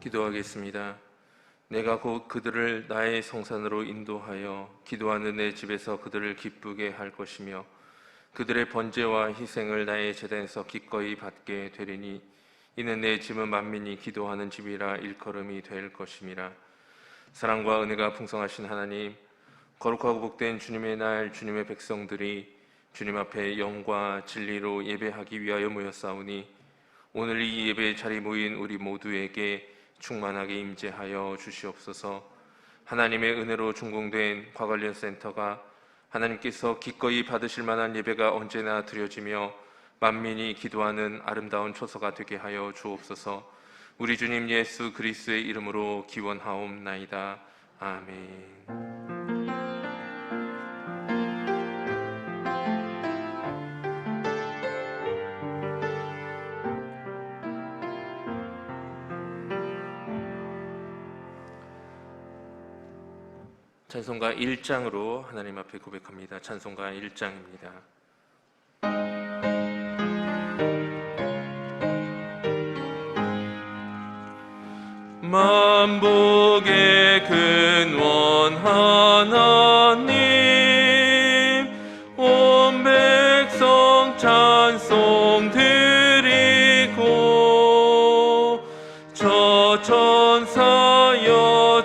기도하겠습니다. 내가 곧 그들을 나의 성산으로 인도하여 기도하는 내 집에서 그들을 기쁘게 할 것이며 그들의 번제와 희생을 나의 제단에서 기꺼이 받게 되리니 이는 내 집은 만민이 기도하는 집이라 일컬음이 될 것임이라. 사랑과 은혜가 풍성하신 하나님, 거룩하고 복된 주님의 날 주님의 백성들이 주님 앞에 영과 진리로 예배하기 위하여 모였사오니 오늘 이 예배 자리 모인 우리 모두에게 충만하게 임재하여 주시옵소서. 하나님의 은혜로 준공된 과관련 센터가 하나님께서 기꺼이 받으실 만한 예배가 언제나 드려지며 만민이 기도하는 아름다운 초소가 되게 하여 주옵소서. 우리 주님 예수 그리스도의 이름으로 기원하옵나이다. 아멘. 찬송가 1장으로 하나님 앞에 고백합니다. 찬송가 1장입니다. 만복의 근원 하나님, 온 백성 찬송 드리고 저 천사여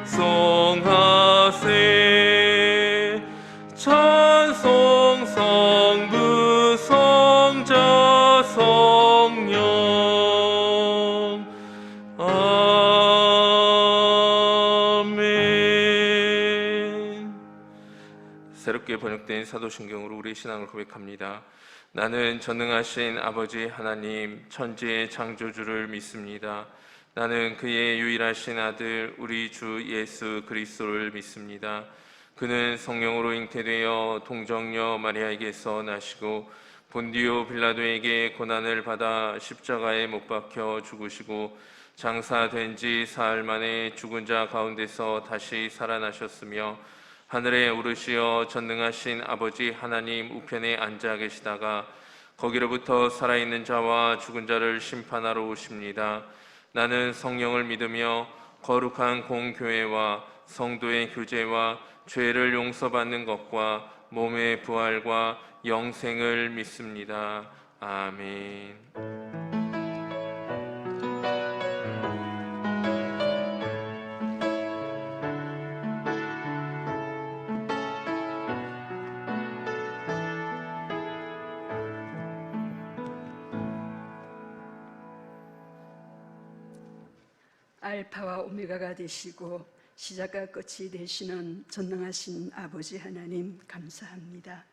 찬송하세. 찬송 성부 성자 성령. 아멘. 새롭게 번역된 사도신경으로 우리의 신앙을 고백합니다. 나는 전능하신 아버지 하나님 천지의 창조주를 믿습니다. 나는 그의 유일하신 아들 우리 주 예수 그리스도를 믿습니다. 그는 성령으로 잉태되어 동정녀 마리아에게서 나시고 본디오 빌라도에게 고난을 받아 십자가에 못 박혀 죽으시고 장사된 지 사흘 만에 죽은 자 가운데서 다시 살아나셨으며 하늘에 오르시어 전능하신 아버지 하나님 우편에 앉아 계시다가 거기로부터 살아있는 자와 죽은 자를 심판하러 오십니다. 나는 성령을 믿으며 거룩한 공교회와 성도의 교제와 죄를 용서받는 것과 몸의 부활과 영생을 믿습니다. 아멘. 알파와 오메가가 되시고 시작과 끝이 되시는 전능하신 아버지 하나님 감사합니다.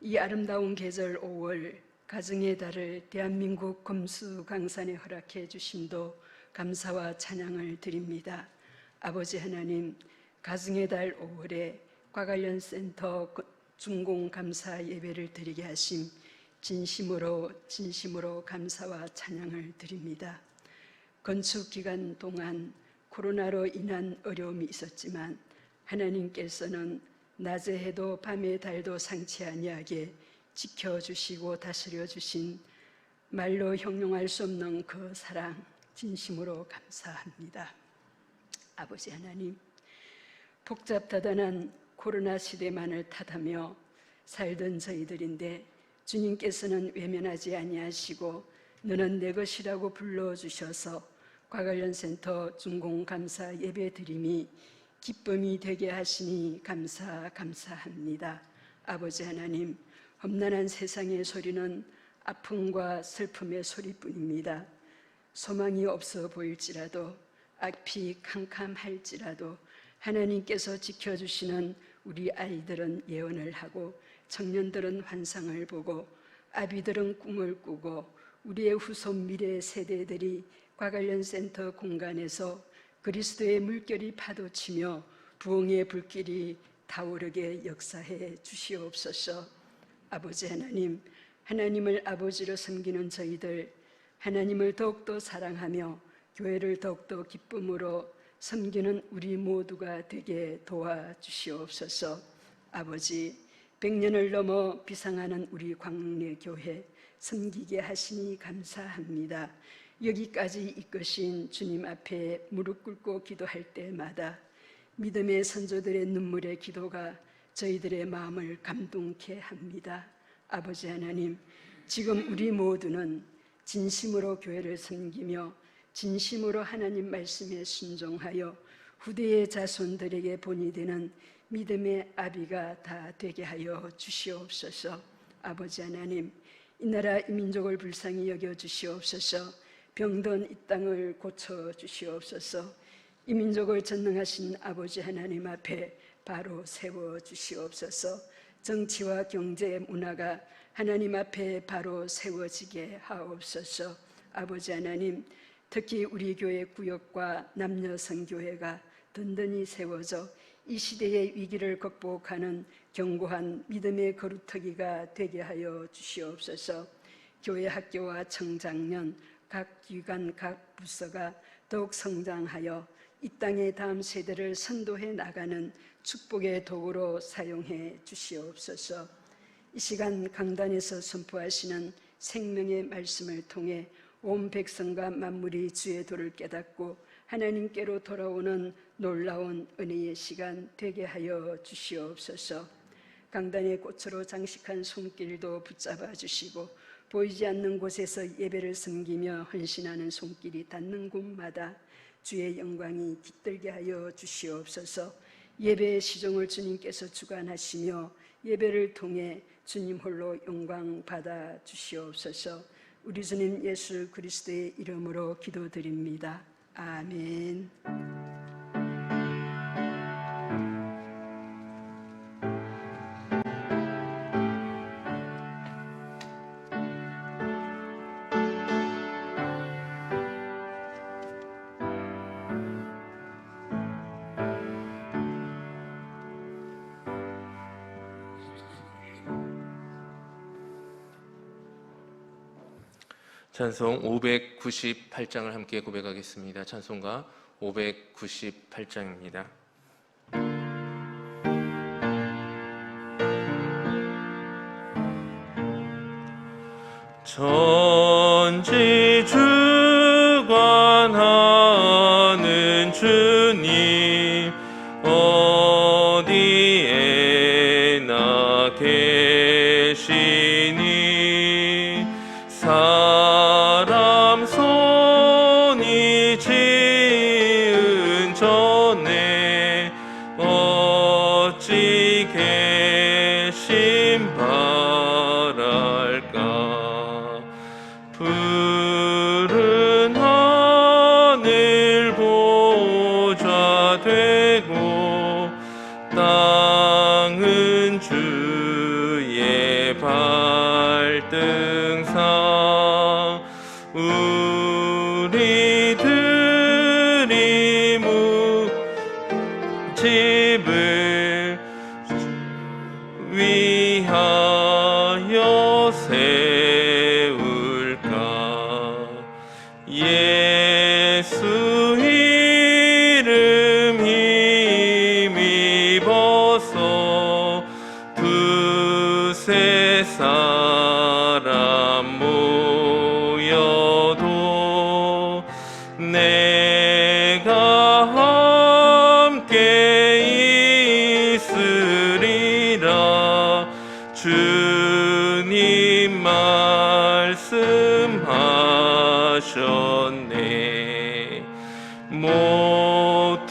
이 아름다운 계절 5월 가정의 달을 대한민국 금수강산에 허락해 주심도 감사와 찬양을 드립니다. 아버지 하나님, 가정의 달 5월에 과관련센터 준공감사 예배를 드리게 하심 진심으로 감사와 찬양을 드립니다. 건축 기간 동안 코로나로 인한 어려움이 있었지만 하나님께서는 낮에 해도 밤에 달도 상치 아니하게 지켜주시고 다스려 주신 말로 형용할 수 없는 그 사랑 진심으로 감사합니다. 아버지 하나님, 복잡다단한 코로나 시대만을 탓하며 살던 저희들인데 주님께서는 외면하지 아니하시고 너는 내 것이라고 불러주셔서 과관련센터 준공감사 예배드림이 기쁨이 되게 하시니 감사합니다. 아버지 하나님, 험난한 세상의 소리는 아픔과 슬픔의 소리뿐입니다. 소망이 없어 보일지라도 앞이 캄캄할지라도 하나님께서 지켜주시는 우리 아이들은 예언을 하고 청년들은 환상을 보고 아비들은 꿈을 꾸고 우리의 후손 미래 세대들이 과관련센터 공간에서 그리스도의 물결이 파도치며 부흥의 불길이 타오르게 역사해 주시옵소서. 아버지 하나님, 하나님을 아버지로 섬기는 저희들, 하나님을 더욱더 사랑하며 교회를 더욱더 기쁨으로 섬기는 우리 모두가 되게 도와주시옵소서. 아버지, 100년을 넘어 비상하는 우리 광래교회 섬기게 하시니 감사합니다. 여기까지 이끄신 주님 앞에 무릎 꿇고 기도할 때마다 믿음의 선조들의 눈물의 기도가 저희들의 마음을 감동케 합니다. 아버지 하나님, 지금 우리 모두는 진심으로 교회를 섬기며 진심으로 하나님 말씀에 순종하여 후대의 자손들에게 본이 되는 믿음의 아비가 다 되게 하여 주시옵소서. 아버지 하나님, 이 나라 이 민족을 불쌍히 여겨 주시옵소서. 병든 이 땅을 고쳐 주시옵소서. 이 민족을 전능하신 아버지 하나님 앞에 바로 세워 주시옵소서. 정치와 경제, 문화가 하나님 앞에 바로 세워지게 하옵소서. 아버지 하나님, 특히 우리 교회 구역과 남녀 선교회가 든든히 세워져 이 시대의 위기를 극복하는 견고한 믿음의 거루터기가 되게 하여 주시옵소서. 교회 학교와 청장년, 각 기관, 각 부서가 더욱 성장하여 이 땅의 다음 세대를 선도해 나가는 축복의 도구로 사용해 주시옵소서. 이 시간 강단에서 선포하시는 생명의 말씀을 통해 온 백성과 만물이 주의 도를 깨닫고 하나님께로 돌아오는 놀라운 은혜의 시간 되게 하여 주시옵소서. 강단의 꽃으로 장식한 손길도 붙잡아 주시고 보이지 않는 곳에서 예배를 섬기며 헌신하는 손길이 닿는 곳마다 주의 영광이 깃들게 하여 주시옵소서. 예배의 시종을 주님께서 주관하시며 예배를 통해 주님 홀로 영광 받아 주시옵소서. 우리 주님 예수 그리스도의 이름으로 기도드립니다. 아멘. 찬송 598장을 함께 고백하겠습니다. 찬송가 598장입니다. 전지주관하는 주님 어디에나 계시니 사람 손이 지은 전에 어찌 계심 바랄까. 푸른 하늘 보좌 되고 땅은 주의 발등상 우리들이 집을 위하여 세울까. 예수 이름 힘입어서 두세 사람 모여도 내가 함께 있으리라. 주님 말씀하셨네. 모퉁이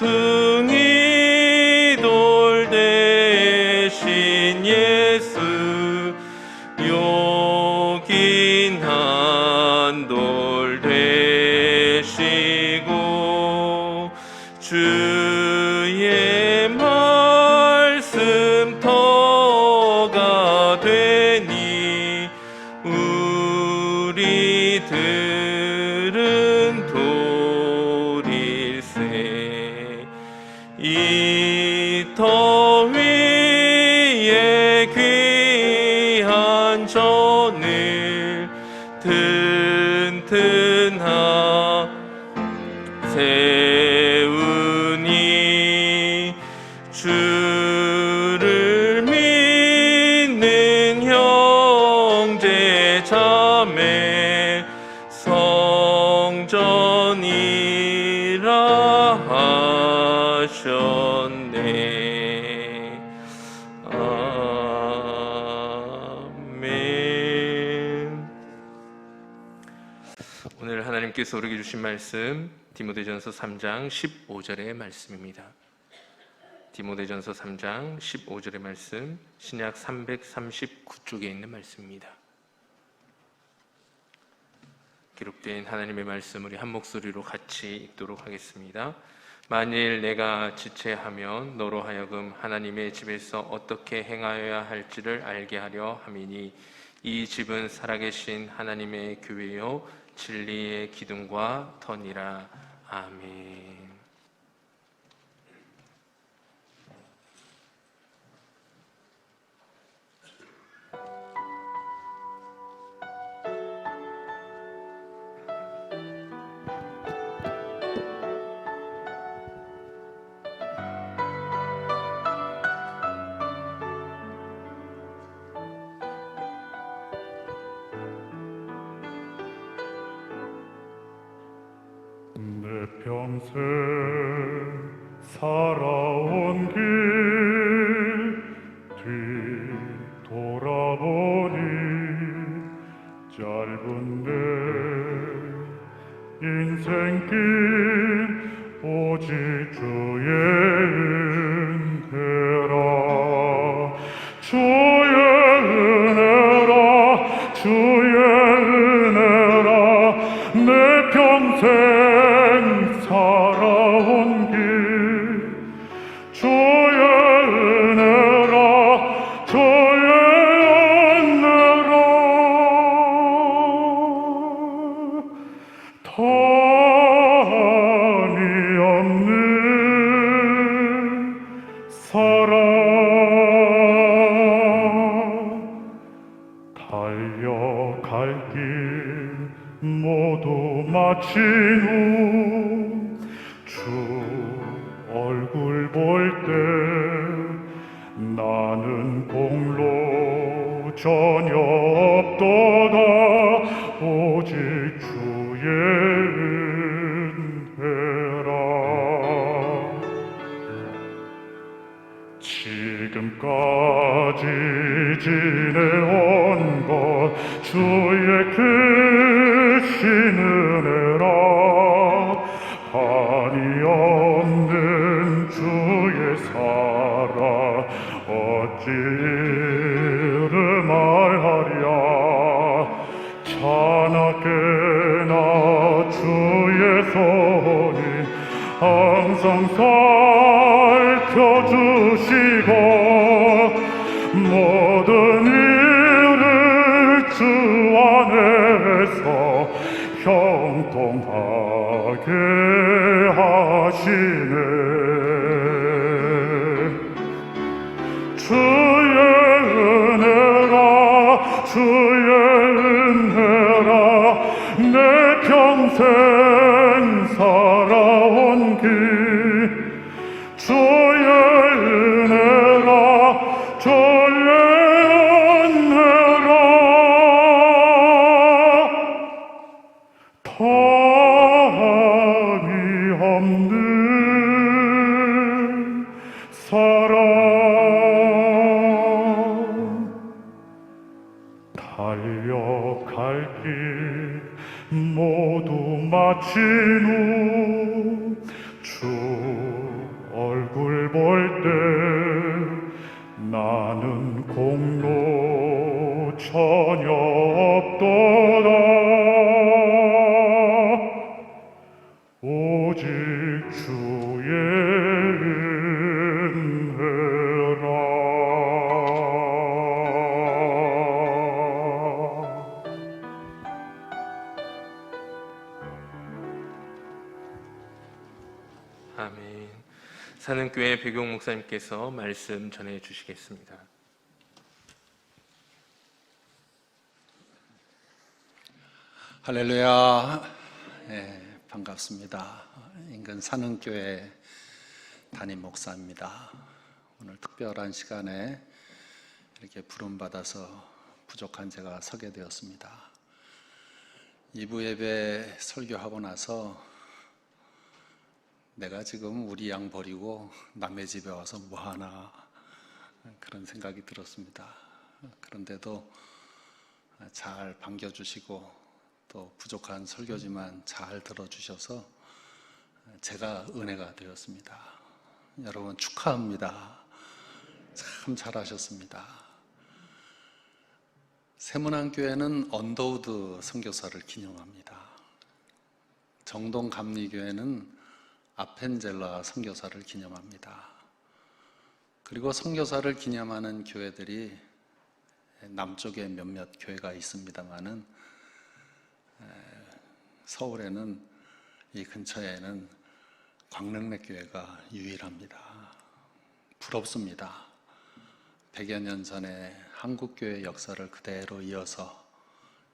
돌 대신 예수 욕인 한돌 되시고 주의 말씀 터가 되니 우리들은 돌일세. 하셨네. 아멘. 오늘 하나님께서 우리에게 주신 말씀 디모데전서 3장 15절의 말씀입니다. 디모데전서 3장 15절의 말씀, 신약 339쪽에 있는 말씀입니다. 기록된 하나님의 말씀 우리 한 목소리로 같이 읽도록 하겠습니다. 만일 내가 지체하면 너로 하여금 하나님의 집에서 어떻게 행하여야 할지를 알게 하려 함이니 이 집은 살아계신 하나님의 교회요 진리의 기둥과 터니라. 아멘. 내 평생 살아온 길 뒤돌아보니 짧은 내 인생길 오직 주의 은혜라. 주의 은혜라. 주의 은혜라. 내 평생 살아온 길 주의 은혜라. 주의 은혜라. 담이 없는 사랑 달려갈 길 모두 마친 후 주 얼굴 볼 때 나는 공로 전혀 없도다. 오직 주의 은혜라. 지금까지 지내온 것 주의 크신 은혜라. 한이 없는 주의 사랑 어찌 이를 말하랴. 자나깨나 주의 손이 항상 살펴주시고 모든 일을 주 안에서 형통하게 하시네. 주의 은혜라. 주의 은혜라. 내 평생 살아온 길 주의 은혜라. 주의 은혜라. 담이 없는 사랑 달려갈 길 모두 마친 후 주 얼굴 볼 때 나는 공로 전혀 없도다. 오직 주의 은혜라. 아멘. 사는교회 백용 목사님께서 말씀 전해 주시겠습니다. 할렐루야. 반갑습니다. 인근 사는교회 담임 목사입니다. 오늘 특별한 시간에 이렇게 부름받아서 부족한 제가 서게 되었습니다. 2부 예배 설교하고 나서 내가 지금 우리 양 버리고 남의 집에 와서 뭐하나 그런 생각이 들었습니다. 그런데도 잘 반겨주시고 또 부족한 설교지만 잘 들어주셔서 제가 은혜가 되었습니다. 여러분 축하합니다. 참 잘하셨습니다. 세문안교회는 언더우드 선교사를 기념합니다. 정동감리교회는 아펜젤라 선교사를 기념합니다. 그리고 선교사를 기념하는 교회들이 남쪽에 몇몇 교회가 있습니다만은 서울에는 이 근처에는 광릉맥 교회가 유일합니다. 부럽습니다. 100여 년 전에 한국교회 역사를 그대로 이어서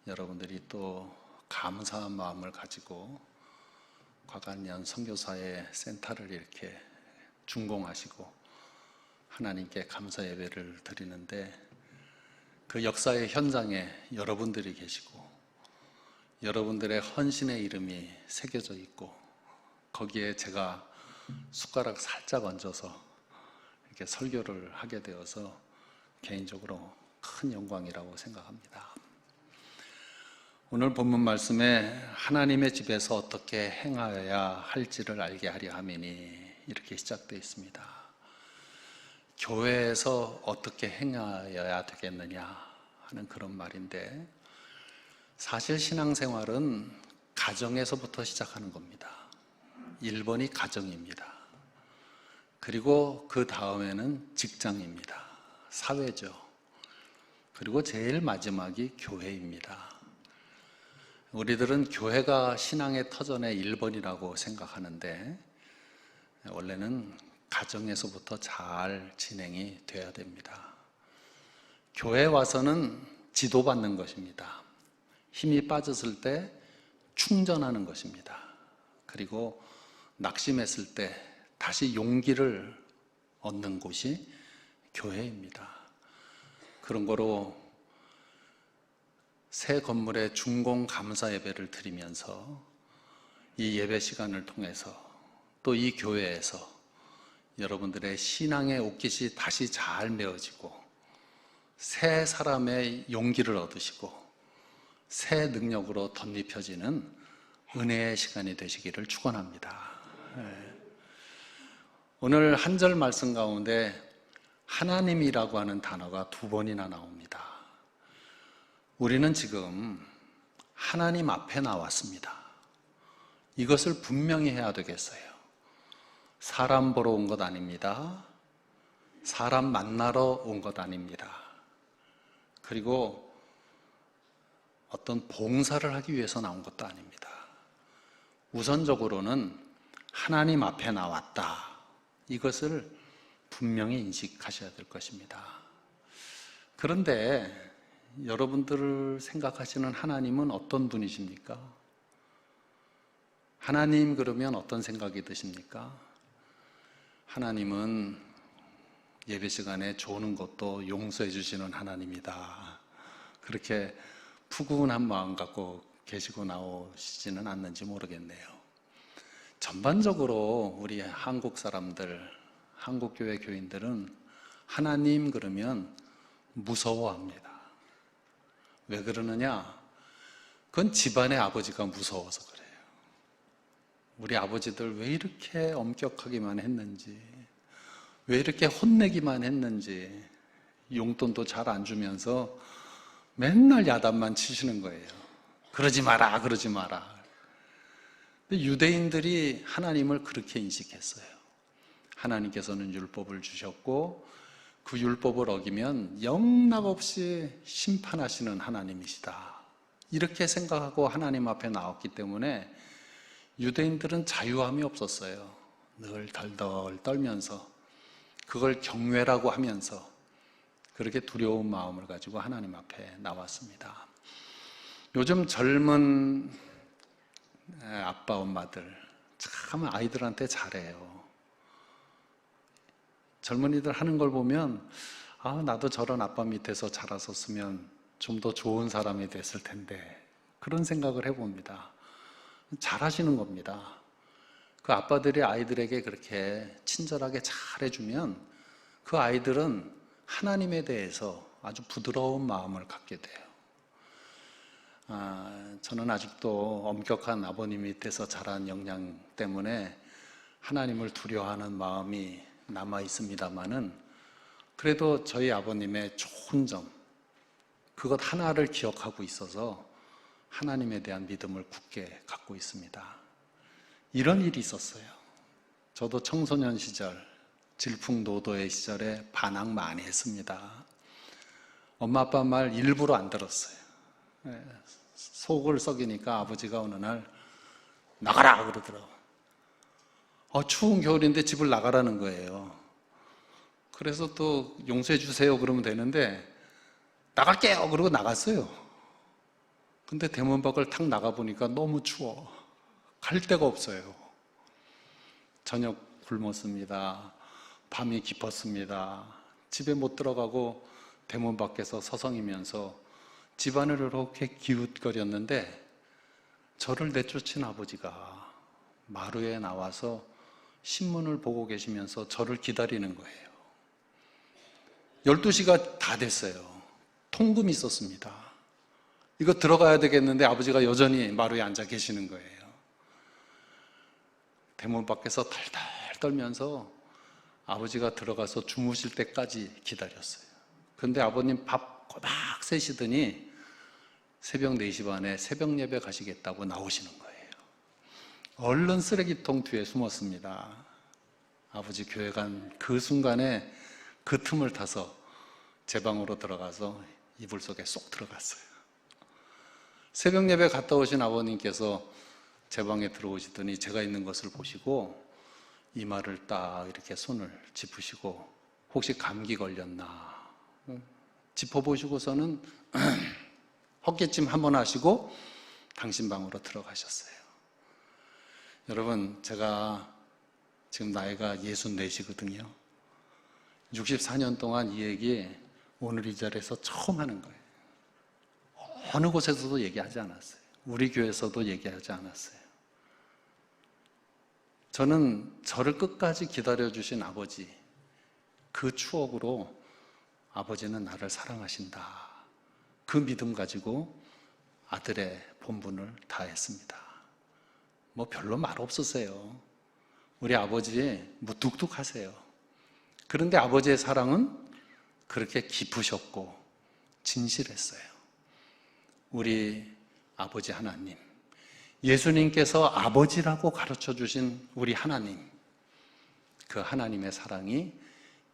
여러분들이 또 감사한 마음을 가지고 과관년 선교사의 센터를 이렇게 준공하시고 하나님께 감사 예배를 드리는데 그 역사의 현장에 여러분들이 계시고 여러분들의 헌신의 이름이 새겨져 있고 거기에 제가 숟가락 살짝 얹어서 이렇게 설교를 하게 되어서 개인적으로 큰 영광이라고 생각합니다. 오늘 본문 말씀에 하나님의 집에서 어떻게 행하여야 할지를 알게 하려 함이니 이렇게 시작되어 있습니다. 교회에서 어떻게 행하여야 되겠느냐 하는 그런 말인데 사실 신앙생활은 가정에서부터 시작하는 겁니다. 1번이 가정입니다. 그리고 그 다음에는 직장입니다. 사회죠. 그리고 제일 마지막이 교회입니다. 우리들은 교회가 신앙의 터전의 1번이라고 생각하는데 원래는 가정에서부터 잘 진행이 돼야 됩니다. 교회에 와서는 지도받는 것입니다. 힘이 빠졌을 때 충전하는 것입니다. 그리고 낙심했을 때 다시 용기를 얻는 곳이 교회입니다. 그런 거로 새 건물의 준공 감사 예배를 드리면서 이 예배 시간을 통해서 또 이 교회에서 여러분들의 신앙의 옷깃이 다시 잘 메어지고 새 사람의 용기를 얻으시고 새 능력으로 덧입혀지는 은혜의 시간이 되시기를 축원합니다. 오늘 한 절 말씀 가운데 하나님이라고 하는 단어가 2번이나 나옵니다. 우리는 지금 하나님 앞에 나왔습니다. 이것을 분명히 해야 되겠어요. 사람 보러 온 것 아닙니다. 사람 만나러 온 것 아닙니다. 그리고 어떤 봉사를 하기 위해서 나온 것도 아닙니다. 우선적으로는 하나님 앞에 나왔다. 이것을 분명히 인식하셔야 될 것입니다. 그런데 여러분들을 생각하시는 하나님은 어떤 분이십니까? 하나님 그러면 어떤 생각이 드십니까? 하나님은 예배 시간에 조는 것도 용서해 주시는 하나님이다. 그렇게 푸근한 마음 갖고 계시고 나오시지는 않는지 모르겠네요. 전반적으로 우리 한국 사람들, 한국교회 교인들은 하나님 그러면 무서워합니다. 왜 그러느냐? 그건 집안의 아버지가 무서워서 그래요. 우리 아버지들 왜 이렇게 엄격하기만 했는지, 왜 이렇게 혼내기만 했는지, 용돈도 잘 안 주면서 맨날 야단만 치시는 거예요. 그러지 마라, 그러지 마라. 근데 유대인들이 하나님을 그렇게 인식했어요. 하나님께서는 율법을 주셨고 그 율법을 어기면 영락없이 심판하시는 하나님이시다. 이렇게 생각하고 하나님 앞에 나왔기 때문에 유대인들은 자유함이 없었어요. 늘 덜덜 떨면서 그걸 경외라고 하면서 그렇게 두려운 마음을 가지고 하나님 앞에 나왔습니다. 요즘 젊은 아빠 엄마들 참 아이들한테 잘해요. 젊은이들 하는 걸 보면 나도 저런 아빠 밑에서 자랐었으면 좀 더 좋은 사람이 됐을 텐데 그런 생각을 해봅니다. 잘하시는 겁니다. 그 아빠들이 아이들에게 그렇게 친절하게 잘해주면 그 아이들은 하나님에 대해서 아주 부드러운 마음을 갖게 돼요. 저는 아직도 엄격한 아버님 밑에서 자란 영향 때문에 하나님을 두려워하는 마음이 남아 있습니다만은 그래도 저희 아버님의 좋은 점, 그것 하나를 기억하고 있어서 하나님에 대한 믿음을 굳게 갖고 있습니다. 이런 일이 있었어요. 저도 청소년 시절, 질풍노도의 시절에 반항 많이 했습니다. 엄마 아빠 말 일부러 안 들었어요. 속을 썩이니까 아버지가 어느 날 나가라 그러더라고요. 추운 겨울인데 집을 나가라는 거예요. 그래서 또 용서해 주세요 그러면 되는데 나갈게요 그러고 나갔어요. 근데 대문 밖을 탁 나가보니까 너무 추워. 갈 데가 없어요. 저녁 굶었습니다. 밤이 깊었습니다. 집에 못 들어가고 대문 밖에서 서성이면서 집안을 이렇게 기웃거렸는데 저를 내쫓은 아버지가 마루에 나와서 신문을 보고 계시면서 저를 기다리는 거예요. 12시가 다 됐어요. 통금이 있었습니다. 이거 들어가야 되겠는데 아버지가 여전히 마루에 앉아 계시는 거예요. 대문 밖에서 달달 떨면서 아버지가 들어가서 주무실 때까지 기다렸어요. 근데 아버님 밥 꼬박 세시더니 새벽 4시 반에 새벽 예배 가시겠다고 나오시는 거예요. 얼른 쓰레기통 뒤에 숨었습니다. 아버지 교회 간 그 순간에 그 틈을 타서 제 방으로 들어가서 이불 속에 쏙 들어갔어요. 새벽 예배 갔다 오신 아버님께서 제 방에 들어오시더니 제가 있는 것을 보시고 이마를 딱 이렇게 손을 짚으시고 혹시 감기 걸렸나 짚어보시고서는 헛기침 한번 하시고 당신 방으로 들어가셨어요. 여러분, 제가 지금 나이가 64이거든요. 64년 동안 이 얘기 오늘 이 자리에서 처음 하는 거예요. 어느 곳에서도 얘기하지 않았어요. 우리 교회에서도 얘기하지 않았어요. 저는 저를 끝까지 기다려주신 아버지, 그 추억으로 아버지는 나를 사랑하신다. 그 믿음 가지고 아들의 본분을 다했습니다. 뭐 별로 말 없으세요. 우리 아버지 무뚝뚝하세요. 그런데 아버지의 사랑은 그렇게 깊으셨고 진실했어요. 우리 아버지 하나님, 예수님께서 아버지라고 가르쳐 주신 우리 하나님, 그 하나님의 사랑이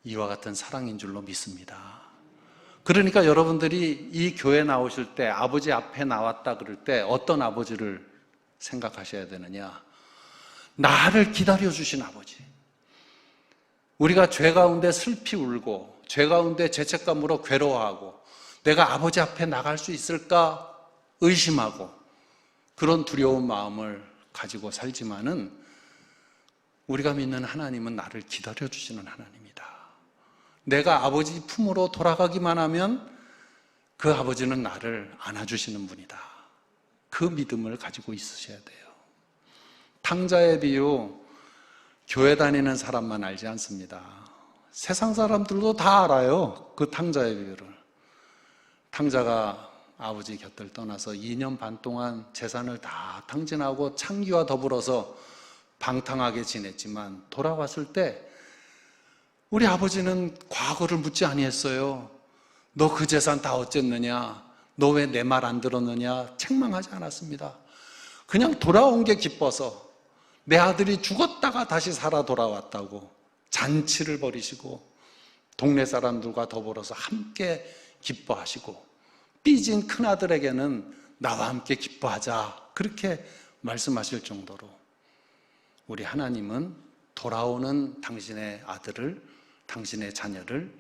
이와 같은 사랑인 줄로 믿습니다. 그러니까 여러분들이 이 교회 나오실 때 아버지 앞에 나왔다 그럴 때 어떤 아버지를 생각하셔야 되느냐? 나를 기다려주신 아버지. 우리가 죄 가운데 슬피 울고 죄 가운데 죄책감으로 괴로워하고 내가 아버지 앞에 나갈 수 있을까 의심하고 그런 두려운 마음을 가지고 살지만은 우리가 믿는 하나님은 나를 기다려주시는 하나님이다. 내가 아버지 품으로 돌아가기만 하면 그 아버지는 나를 안아주시는 분이다. 그 믿음을 가지고 있으셔야 돼요. 탕자의 비유, 교회 다니는 사람만 알지 않습니다. 세상 사람들도 다 알아요. 그 탕자의 비유를. 탕자가 아버지 곁을 떠나서 2년 반 동안 재산을 다 탕진하고 창기와 더불어서 방탕하게 지냈지만 돌아왔을 때 우리 아버지는 과거를 묻지 아니했어요. 너 그 재산 다 어쨌느냐? 너 왜 내 말 안 들었느냐? 책망하지 않았습니다. 그냥 돌아온 게 기뻐서 내 아들이 죽었다가 다시 살아 돌아왔다고 잔치를 벌이시고 동네 사람들과 더불어서 함께 기뻐하시고 삐진 큰아들에게는 나와 함께 기뻐하자 그렇게 말씀하실 정도로 우리 하나님은 돌아오는 당신의 아들을, 당신의 자녀를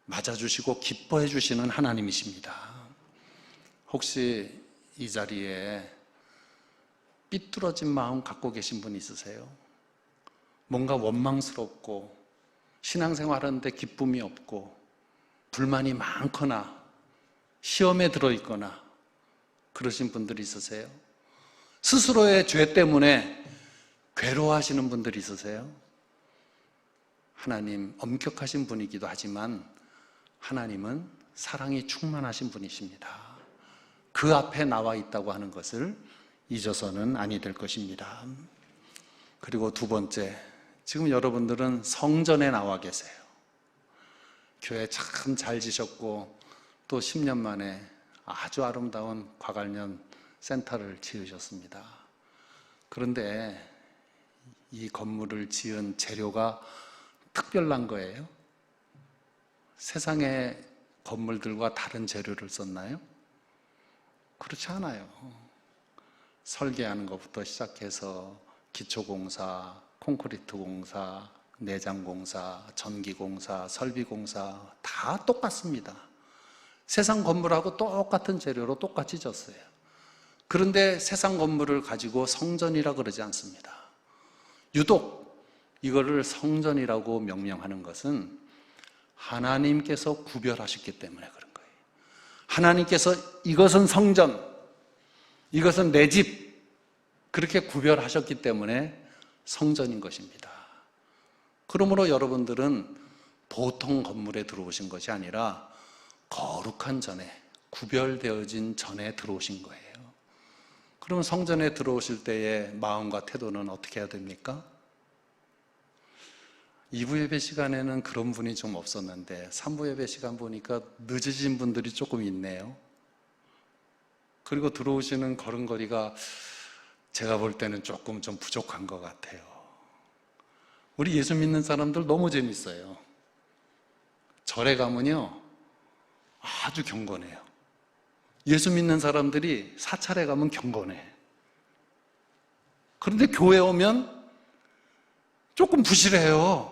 맞아주시고 기뻐해 주시는 하나님이십니다. 혹시 이 자리에 삐뚤어진 마음 갖고 계신 분 있으세요? 뭔가 원망스럽고 신앙생활하는데 기쁨이 없고 불만이 많거나 시험에 들어있거나 그러신 분들이 있으세요? 스스로의 죄 때문에 괴로워하시는 분들 있으세요? 하나님 엄격하신 분이기도 하지만 하나님은 사랑이 충만하신 분이십니다. 그 앞에 나와 있다고 하는 것을 잊어서는 아니 될 것입니다. 그리고 두 번째, 지금 여러분들은 성전에 나와 계세요. 교회 참 잘 지셨고 또 10년 만에 아주 아름다운 과관련 센터를 지으셨습니다. 그런데 이 건물을 지은 재료가 특별한 거예요? 세상의 건물들과 다른 재료를 썼나요? 그렇지 않아요. 설계하는 것부터 시작해서 기초공사, 콘크리트 공사, 내장공사, 전기공사, 설비공사 다 똑같습니다. 세상 건물하고 똑같은 재료로 똑같이 졌어요. 그런데 세상 건물을 가지고 성전이라 그러지 않습니다. 유독 이거를 성전이라고 명명하는 것은 하나님께서 구별하셨기 때문에 그런 거예요. 하나님께서 이것은 성전, 이것은 내 집, 그렇게 구별하셨기 때문에 성전인 것입니다. 그러므로 여러분들은 보통 건물에 들어오신 것이 아니라 거룩한 전에, 구별되어진 전에 들어오신 거예요. 그러면 성전에 들어오실 때의 마음과 태도는 어떻게 해야 됩니까? 2부 예배 시간에는 그런 분이 좀 없었는데 3부 예배 시간 보니까 늦으신 분들이 조금 있네요. 그리고 들어오시는 걸음걸이가 제가 볼 때는 조금 좀 부족한 것 같아요. 우리 예수 믿는 사람들 너무 재밌어요. 절에 가면요 아주 경건해요. 예수 믿는 사람들이 사찰에 가면 경건해. 그런데 교회 오면 조금 부실해요.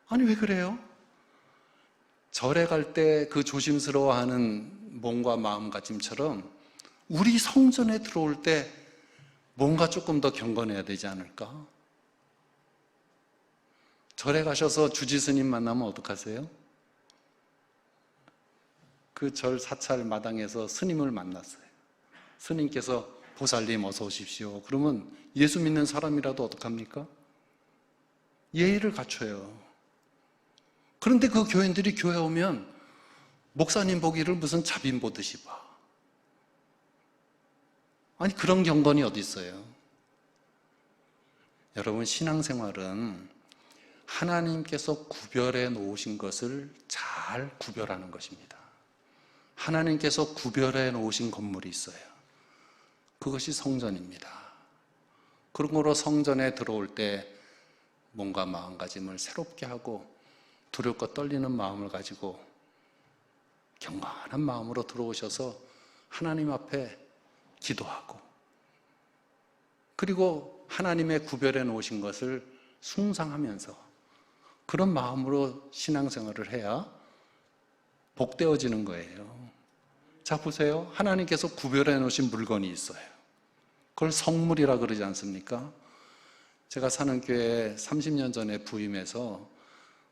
아니 왜 그래요? 절에 갈 때 그 조심스러워하는 몸과 마음가짐처럼 우리 성전에 들어올 때 뭔가 조금 더 경건해야 되지 않을까? 절에 가셔서 주지스님 만나면 어떡하세요? 그 절 사찰 마당에서 스님을 만났어요. 스님께서 보살님 어서 오십시오. 그러면 예수 믿는 사람이라도 어떡합니까? 예의를 갖춰요. 그런데 그 교인들이 교회 오면 목사님 보기를 무슨 자빈 보듯이 봐. 아니 그런 경건이 어디 있어요? 여러분 신앙생활은 하나님께서 구별해 놓으신 것을 잘 구별하는 것입니다. 하나님께서 구별해 놓으신 건물이 있어요. 그것이 성전입니다. 그러므로 성전에 들어올 때 몸과 마음가짐을 새롭게 하고 두렵고 떨리는 마음을 가지고 경건한 마음으로 들어오셔서 하나님 앞에 기도하고 그리고 하나님의 구별해 놓으신 것을 숭상하면서 그런 마음으로 신앙생활을 해야 복되어지는 거예요. 자 보세요. 하나님께서 구별해 놓으신 물건이 있어요. 그걸 성물이라 그러지 않습니까? 제가 사는 교회에 30년 전에 부임해서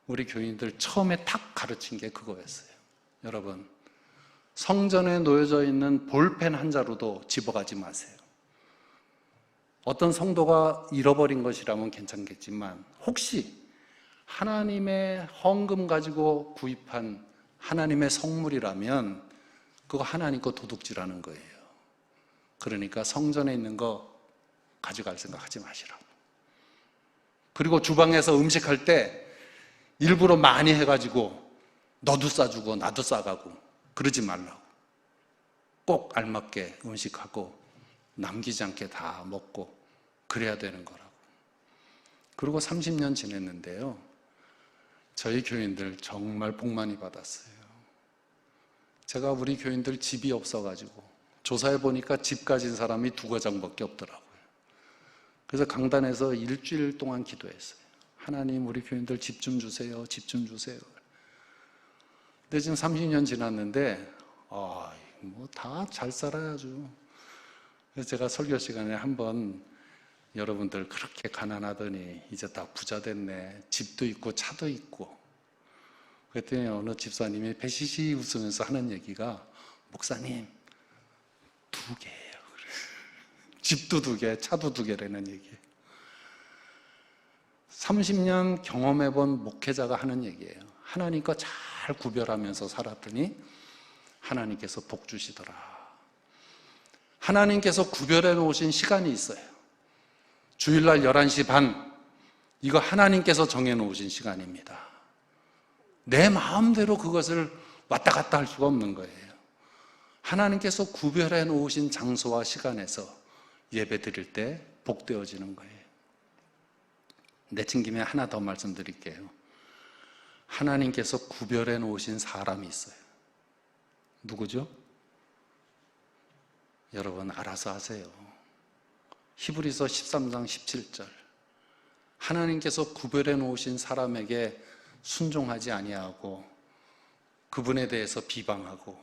우리 교인들 처음에 탁 가르친 게 그거였어요. 여러분 성전에 놓여져 있는 볼펜 한 자루도 집어가지 마세요. 어떤 성도가 잃어버린 것이라면 괜찮겠지만 혹시 하나님의 헌금 가지고 구입한 하나님의 성물이라면 그거 하나님 거 도둑질하는 거예요. 그러니까 성전에 있는 거 가져갈 생각하지 마시라고. 그리고 주방에서 음식할 때 일부러 많이 해가지고 너도 싸주고 나도 싸가고 그러지 말라고. 꼭 알맞게 음식하고 남기지 않게 다 먹고 그래야 되는 거라고. 그리고 30년 지냈는데요. 저희 교인들 정말 복 많이 받았어요. 제가 우리 교인들 집이 없어가지고 조사해 보니까 집 가진 사람이 2가정밖에 없더라고요. 그래서 강단에서 일주일 동안 기도했어요. 하나님 우리 교인들 집 좀 주세요. 집 좀 주세요. 근데 지금 30년 지났는데 뭐 다 잘 살아야죠. 그래서 제가 설교 시간에 한번 여러분들 그렇게 가난하더니 이제 다 부자 됐네. 집도 있고 차도 있고. 그랬더니 어느 집사님이 배시시 웃으면서 하는 얘기가 목사님 2개예요. 집도 2개, 차도 2개라는 얘기예요. 30년 경험해본 목회자가 하는 얘기예요. 하나님과 잘 구별하면서 살았더니 하나님께서 복 주시더라. 하나님께서 구별해 놓으신 시간이 있어요. 주일날 11시 반, 이거 하나님께서 정해 놓으신 시간입니다. 내 마음대로 그것을 왔다 갔다 할 수가 없는 거예요. 하나님께서 구별해 놓으신 장소와 시간에서 예배 드릴 때 복되어지는 거예요. 내친 김에 하나 더 말씀드릴게요. 하나님께서 구별해 놓으신 사람이 있어요. 누구죠? 여러분 알아서 하세요. 히브리서 13장 17절. 하나님께서 구별해 놓으신 사람에게 순종하지 아니하고 그분에 대해서 비방하고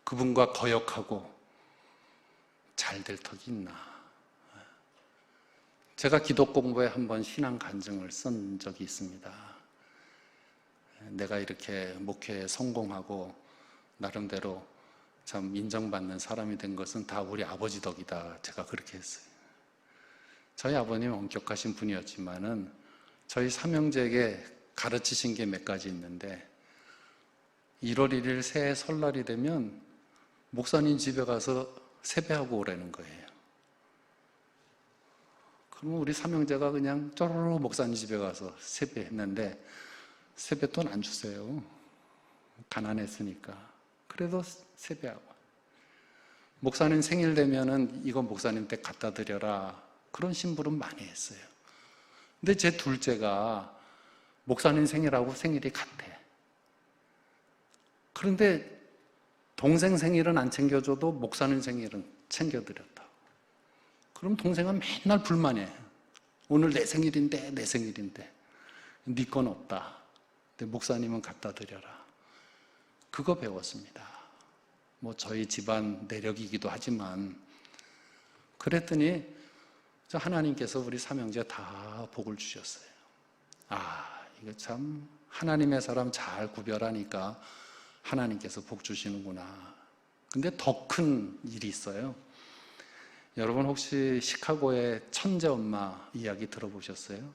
그분과 거역하고 잘 될 턱이 있나. 제가 기도 공부에 한번 신앙 간증을 쓴 적이 있습니다. 내가 이렇게 목회에 성공하고 나름대로 참 인정받는 사람이 된 것은 다 우리 아버지 덕이다. 제가 그렇게 했어요. 저희 아버님 엄격하신 분이었지만은 저희 삼형제에게 가르치신 게 몇 가지 있는데 1월 1일 새해 설날이 되면 목사님 집에 가서 세배하고 오라는 거예요. 그러면 우리 삼형제가 그냥 쪼르르 목사님 집에 가서 세배했는데 세뱃돈 안 주세요. 가난했으니까. 그래도 세배하고. 목사님 생일 되면은 이거 목사님 댁 갖다 드려라. 그런 심부름 많이 했어요. 근데 제 둘째가 목사님 생일하고 생일이 같아. 그런데 동생 생일은 안 챙겨줘도 목사님 생일은 챙겨드렸다. 그럼 동생은 맨날 불만해. 오늘 내 생일인데 내 생일인데 네 건 없다. 근데 목사님은 갖다 드려라. 그거 배웠습니다. 뭐 저희 집안 내력이기도 하지만 그랬더니 하나님께서 우리 삼형제 다 복을 주셨어요. 아, 이거 참 하나님의 사람 잘 구별하니까 하나님께서 복 주시는구나. 근데 더 큰 일이 있어요. 여러분 혹시 시카고의 천재 엄마 이야기 들어보셨어요?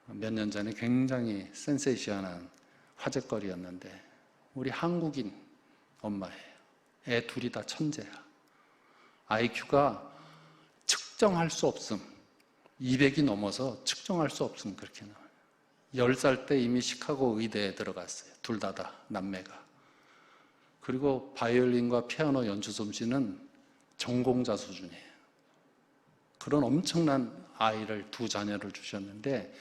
몇 년 전에 굉장히 센세이션한 화제거리였는데 우리 한국인 엄마예요. 애 둘이 다 천재야. IQ가 측정할 수 없음. 200이 넘어서 측정할 수 없음. 그렇게 나와요. 10살 때 이미 시카고 의대에 들어갔어요. 둘 다 남매가. 그리고 바이올린과 피아노 연주 솜씨는 전공자 수준이에요. 그런 엄청난 아이를 두 자녀를 주셨는데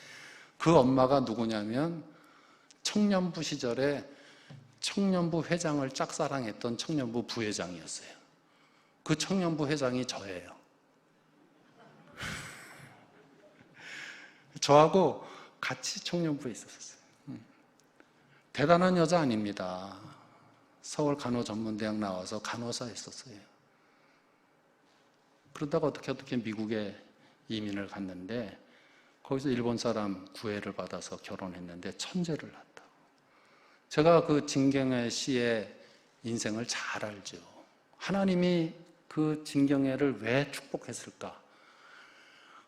그 엄마가 누구냐면 청년부 시절에 청년부 회장을 짝사랑했던 청년부 부회장이었어요. 그 청년부 회장이 저예요. 저하고 같이 청년부에 있었어요. 대단한 여자 아닙니다. 서울 간호전문대학 나와서 간호사 했었어요. 그러다가 어떻게 미국에 이민을 갔는데 거기서 일본 사람 구애를 받아서 결혼했는데 천재를 낳았다고. 제가 그 진경애 씨의 인생을 잘 알죠. 하나님이 그 진경애를 왜 축복했을까?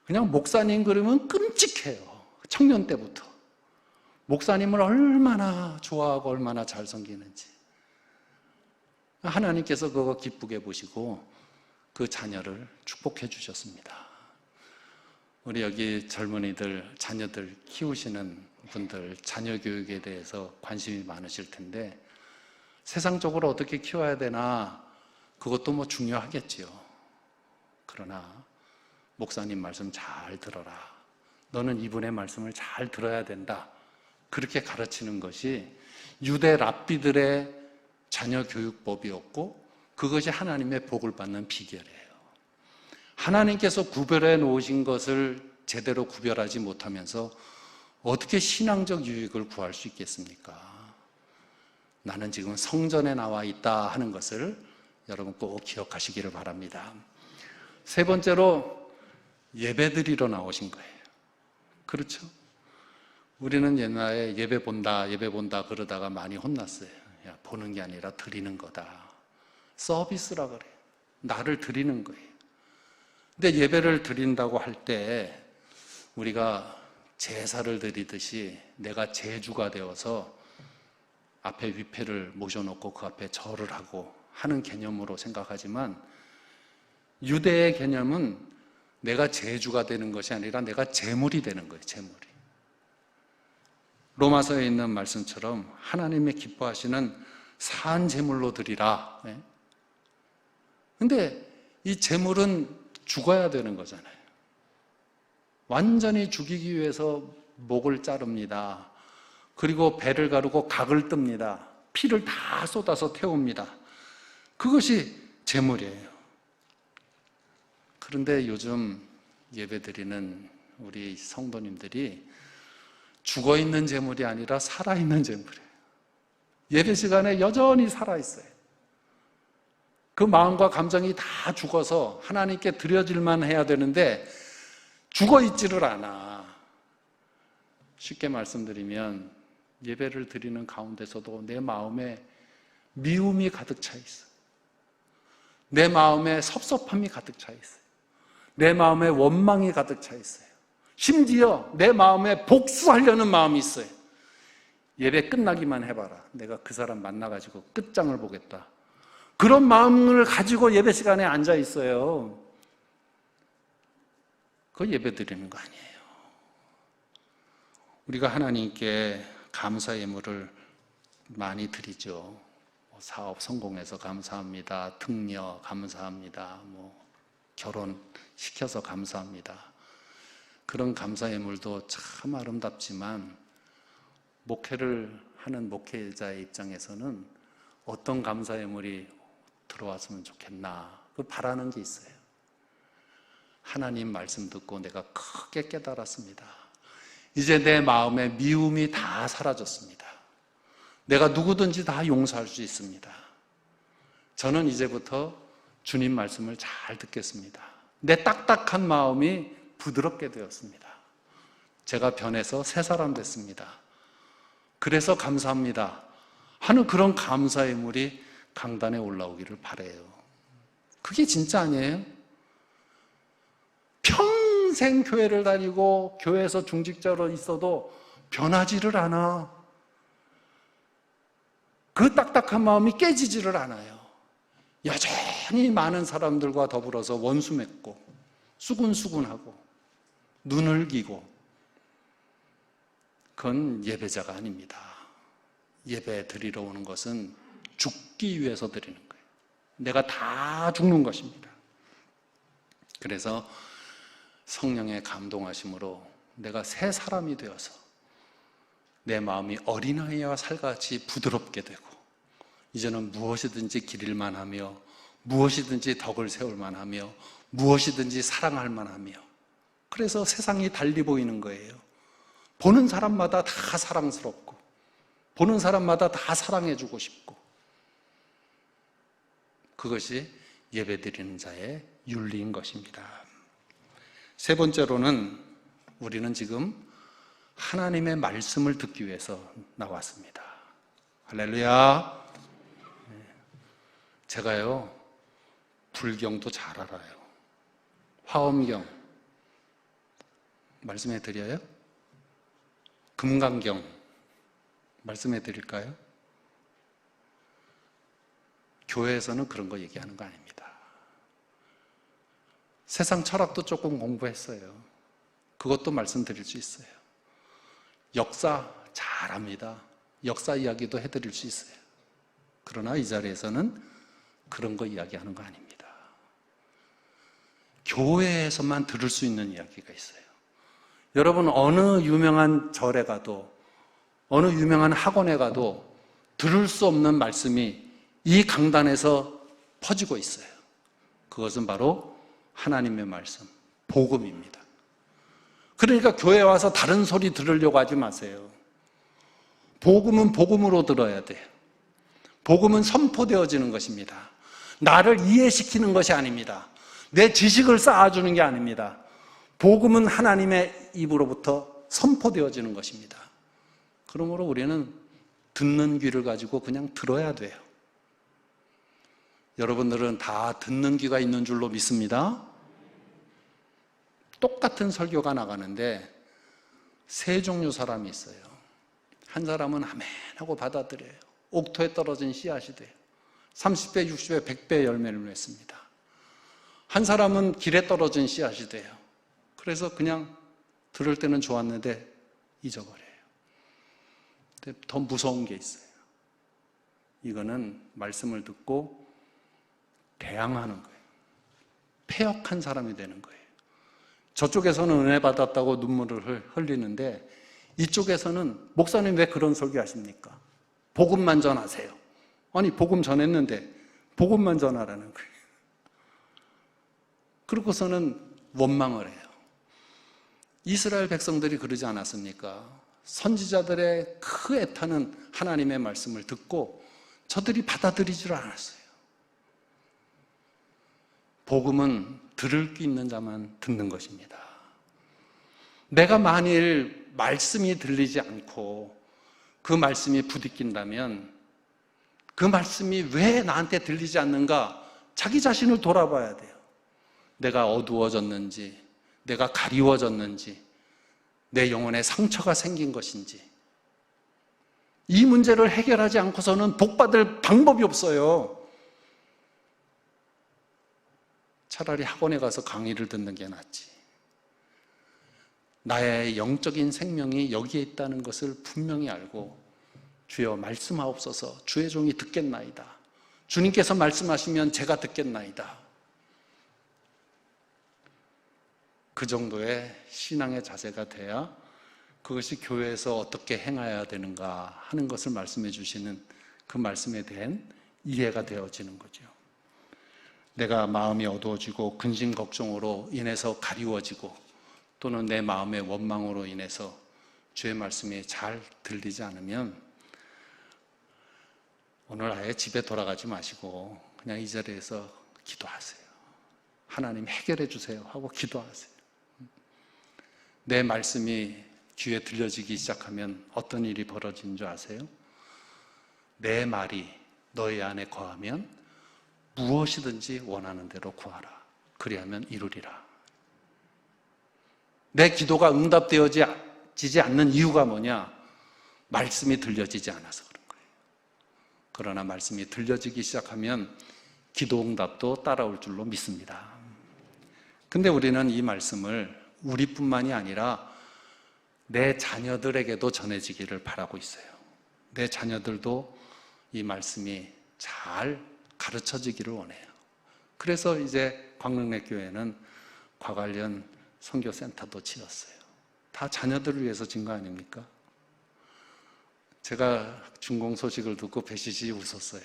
그냥 목사님 그러면 끔찍해요. 청년 때부터. 목사님을 얼마나 좋아하고 얼마나 잘 섬기는지. 하나님께서 그거 기쁘게 보시고 그 자녀를 축복해 주셨습니다. 우리 여기 젊은이들, 자녀들 키우시는 분들, 자녀 교육에 대해서 관심이 많으실 텐데 세상적으로 어떻게 키워야 되나 그것도 뭐 중요하겠지요. 그러나 목사님 말씀 잘 들어라. 너는 이분의 말씀을 잘 들어야 된다. 그렇게 가르치는 것이 유대 랍비들의 자녀 교육법이었고 그것이 하나님의 복을 받는 비결이에요. 하나님께서 구별해 놓으신 것을 제대로 구별하지 못하면서 어떻게 신앙적 유익을 구할 수 있겠습니까? 나는 지금 성전에 나와 있다 하는 것을 여러분 꼭 기억하시기를 바랍니다. 세 번째로 예배드리러 나오신 거예요. 그렇죠? 우리는 옛날에 예배 본다 그러다가 많이 혼났어요. 야, 보는 게 아니라 드리는 거다. 서비스라 그래요. 나를 드리는 거예요. 근데 예배를 드린다고 할 때 우리가 제사를 드리듯이 내가 제주가 되어서 앞에 위패를 모셔놓고 그 앞에 절을 하고 하는 개념으로 생각하지만, 유대의 개념은 내가 제주가 되는 것이 아니라 내가 제물이 되는 거예요. 제물이. 로마서에 있는 말씀처럼 하나님의 기뻐하시는 산 제물로 드리라. 근데 이 제물은 죽어야 되는 거잖아요. 완전히 죽이기 위해서 목을 자릅니다. 그리고 배를 가르고 각을 뜹니다. 피를 다 쏟아서 태웁니다. 그것이 제물이에요. 그런데 요즘 예배드리는 우리 성도님들이 죽어있는 제물이 아니라 살아있는 제물이에요. 예배 시간에 여전히 살아있어요. 그 마음과 감정이 다 죽어서 하나님께 드려질만 해야 되는데 죽어있지를 않아. 쉽게 말씀드리면 예배를 드리는 가운데서도 내 마음에 미움이 가득 차 있어요. 내 마음에 섭섭함이 가득 차 있어요. 내 마음에 원망이 가득 차 있어요. 심지어 내 마음에 복수하려는 마음이 있어요. 예배 끝나기만 해봐라. 내가 그 사람 만나가지고 끝장을 보겠다. 그런 마음을 가지고 예배 시간에 앉아 있어요. 그거 예배 드리는 거 아니에요. 우리가 하나님께 감사 예물을 많이 드리죠. 사업 성공해서 감사합니다. 등려 감사합니다. 결혼시켜서 감사합니다. 그런 감사 예물도 참 아름답지만 목회를 하는 목회자의 입장에서는 어떤 감사 예물이 들어왔으면 좋겠나, 그 바라는 게 있어요. 하나님 말씀 듣고 내가 크게 깨달았습니다. 이제 내 마음에 미움이 다 사라졌습니다. 내가 누구든지 다 용서할 수 있습니다. 저는 이제부터 주님 말씀을 잘 듣겠습니다. 내 딱딱한 마음이 부드럽게 되었습니다. 제가 변해서 새 사람 됐습니다. 그래서 감사합니다 하는 그런 감사의 물이 강단에 올라오기를 바라요. 그게 진짜 아니에요? 평생 교회를 다니고 교회에서 중직자로 있어도 변하지를 않아. 그 딱딱한 마음이 깨지지를 않아요. 여전히 많은 사람들과 더불어서 원수 맺고 수군수군하고 눈을 기고, 그건 예배자가 아닙니다. 예배 드리러 오는 것은 죽기 위해서 드리는 거예요. 내가 다 죽는 것입니다. 그래서 성령의 감동하심으로 내가 새 사람이 되어서 내 마음이 어린아이와 살같이 부드럽게 되고, 이제는 무엇이든지 기릴만 하며 무엇이든지 덕을 세울만 하며 무엇이든지 사랑할만 하며, 그래서 세상이 달리 보이는 거예요. 보는 사람마다 다 사랑스럽고 보는 사람마다 다 사랑해주고 싶고, 그것이 예배드리는 자의 윤리인 것입니다. 세 번째로는 우리는 지금 하나님의 말씀을 듣기 위해서 나왔습니다. 할렐루야. 제가요, 불경도 잘 알아요. 화엄경 말씀해 드려요? 금강경 말씀해 드릴까요? 교회에서는 그런 거 얘기하는 거 아닙니다. 세상 철학도 조금 공부했어요. 그것도 말씀드릴 수 있어요. 역사 잘합니다. 역사 이야기도 해드릴 수 있어요. 그러나 이 자리에서는 그런 거 이야기하는 거 아닙니다. 교회에서만 들을 수 있는 이야기가 있어요. 여러분, 어느 유명한 절에 가도 어느 유명한 학원에 가도 들을 수 없는 말씀이 이 강단에서 퍼지고 있어요. 그것은 바로 하나님의 말씀, 복음입니다. 그러니까 교회에 와서 다른 소리 들으려고 하지 마세요. 복음은 복음으로 들어야 돼요. 복음은 선포되어지는 것입니다. 나를 이해시키는 것이 아닙니다. 내 지식을 쌓아주는 게 아닙니다. 복음은 하나님의 입으로부터 선포되어지는 것입니다. 그러므로 우리는 듣는 귀를 가지고 그냥 들어야 돼요. 여러분들은 다 듣는 귀가 있는 줄로 믿습니다. 똑같은 설교가 나가는데 세 종류 사람이 있어요. 한 사람은 아멘하고 받아들여요. 옥토에 떨어진 씨앗이 돼요. 30배, 60배, 100배의 열매를 맺습니다. 한 사람은 길에 떨어진 씨앗이 돼요. 그래서 그냥 들을 때는 좋았는데 잊어버려요. 근데 더 무서운 게 있어요. 이거는 말씀을 듣고 대항하는 거예요. 패역한 사람이 되는 거예요. 저쪽에서는 은혜 받았다고 눈물을 흘리는데 이쪽에서는 목사님 왜 그런 설교하십니까? 복음만 전하세요. 아니 복음 전했는데 복음만 전하라는 거예요. 그러고서는 원망을 해요. 이스라엘 백성들이 그러지 않았습니까? 선지자들의 그 애타는 하나님의 말씀을 듣고 저들이 받아들이질 않았어요. 복음은 들을 수 있는 자만 듣는 것입니다. 내가 만일 말씀이 들리지 않고 그 말씀이 부딪힌다면 그 말씀이 왜 나한테 들리지 않는가 자기 자신을 돌아봐야 돼요. 내가 어두워졌는지, 내가 가리워졌는지, 내 영혼에 상처가 생긴 것인지. 이 문제를 해결하지 않고서는 복받을 방법이 없어요. 차라리 학원에 가서 강의를 듣는 게 낫지. 나의 영적인 생명이 여기에 있다는 것을 분명히 알고 주여 말씀하옵소서 주의 종이 듣겠나이다. 주님께서 말씀하시면 제가 듣겠나이다. 그 정도의 신앙의 자세가 돼야 그것이 교회에서 어떻게 행해야 되는가 하는 것을 말씀해 주시는 그 말씀에 대한 이해가 되어지는 거죠. 내가 마음이 어두워지고 근심 걱정으로 인해서 가리워지고 또는 내 마음의 원망으로 인해서 주의 말씀이 잘 들리지 않으면 오늘 아예 집에 돌아가지 마시고 그냥 이 자리에서 기도하세요. 하나님 해결해 주세요 하고 기도하세요. 내 말씀이 귀에 들려지기 시작하면 어떤 일이 벌어지는 줄 아세요? 내 말이 너희 안에 거하면 무엇이든지 원하는 대로 구하라. 그리하면 이루리라. 내 기도가 응답되어지지 않는 이유가 뭐냐? 말씀이 들려지지 않아서 그런 거예요. 그러나 말씀이 들려지기 시작하면 기도 응답도 따라올 줄로 믿습니다. 근데 우리는 이 말씀을 우리뿐만이 아니라 내 자녀들에게도 전해지기를 바라고 있어요. 내 자녀들도 이 말씀이 잘 가르쳐지기를 원해요. 그래서 이제 광릉내교회는 과관련 선교센터도 지었어요. 다 자녀들을 위해서 진 거 아닙니까? 제가 준공 소식을 듣고 배시시 웃었어요.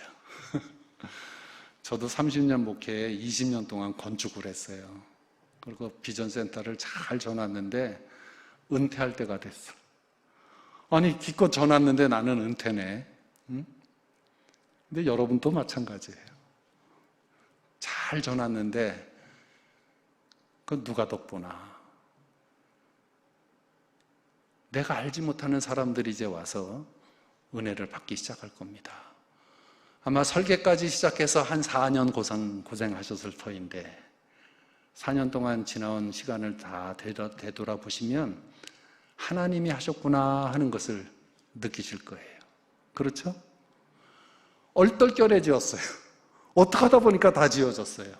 저도 30년 목회에 20년 동안 건축을 했어요. 그리고 비전센터를 잘 전왔는데 은퇴할 때가 됐어. 아니 기껏 전왔는데 나는 은퇴네. 응? 근데 여러분도 마찬가지예요. 잘 전왔는데 그 누가 덕보나. 내가 알지 못하는 사람들이 이제 와서 은혜를 받기 시작할 겁니다. 아마 설계까지 시작해서 한 4년 고생하셨을 터인데 4년 동안 지나온 시간을 다 되돌아보시면 하나님이 하셨구나 하는 것을 느끼실 거예요. 그렇죠? 얼떨결에 지었어요. 어떻게 하다 보니까 다 지어졌어요.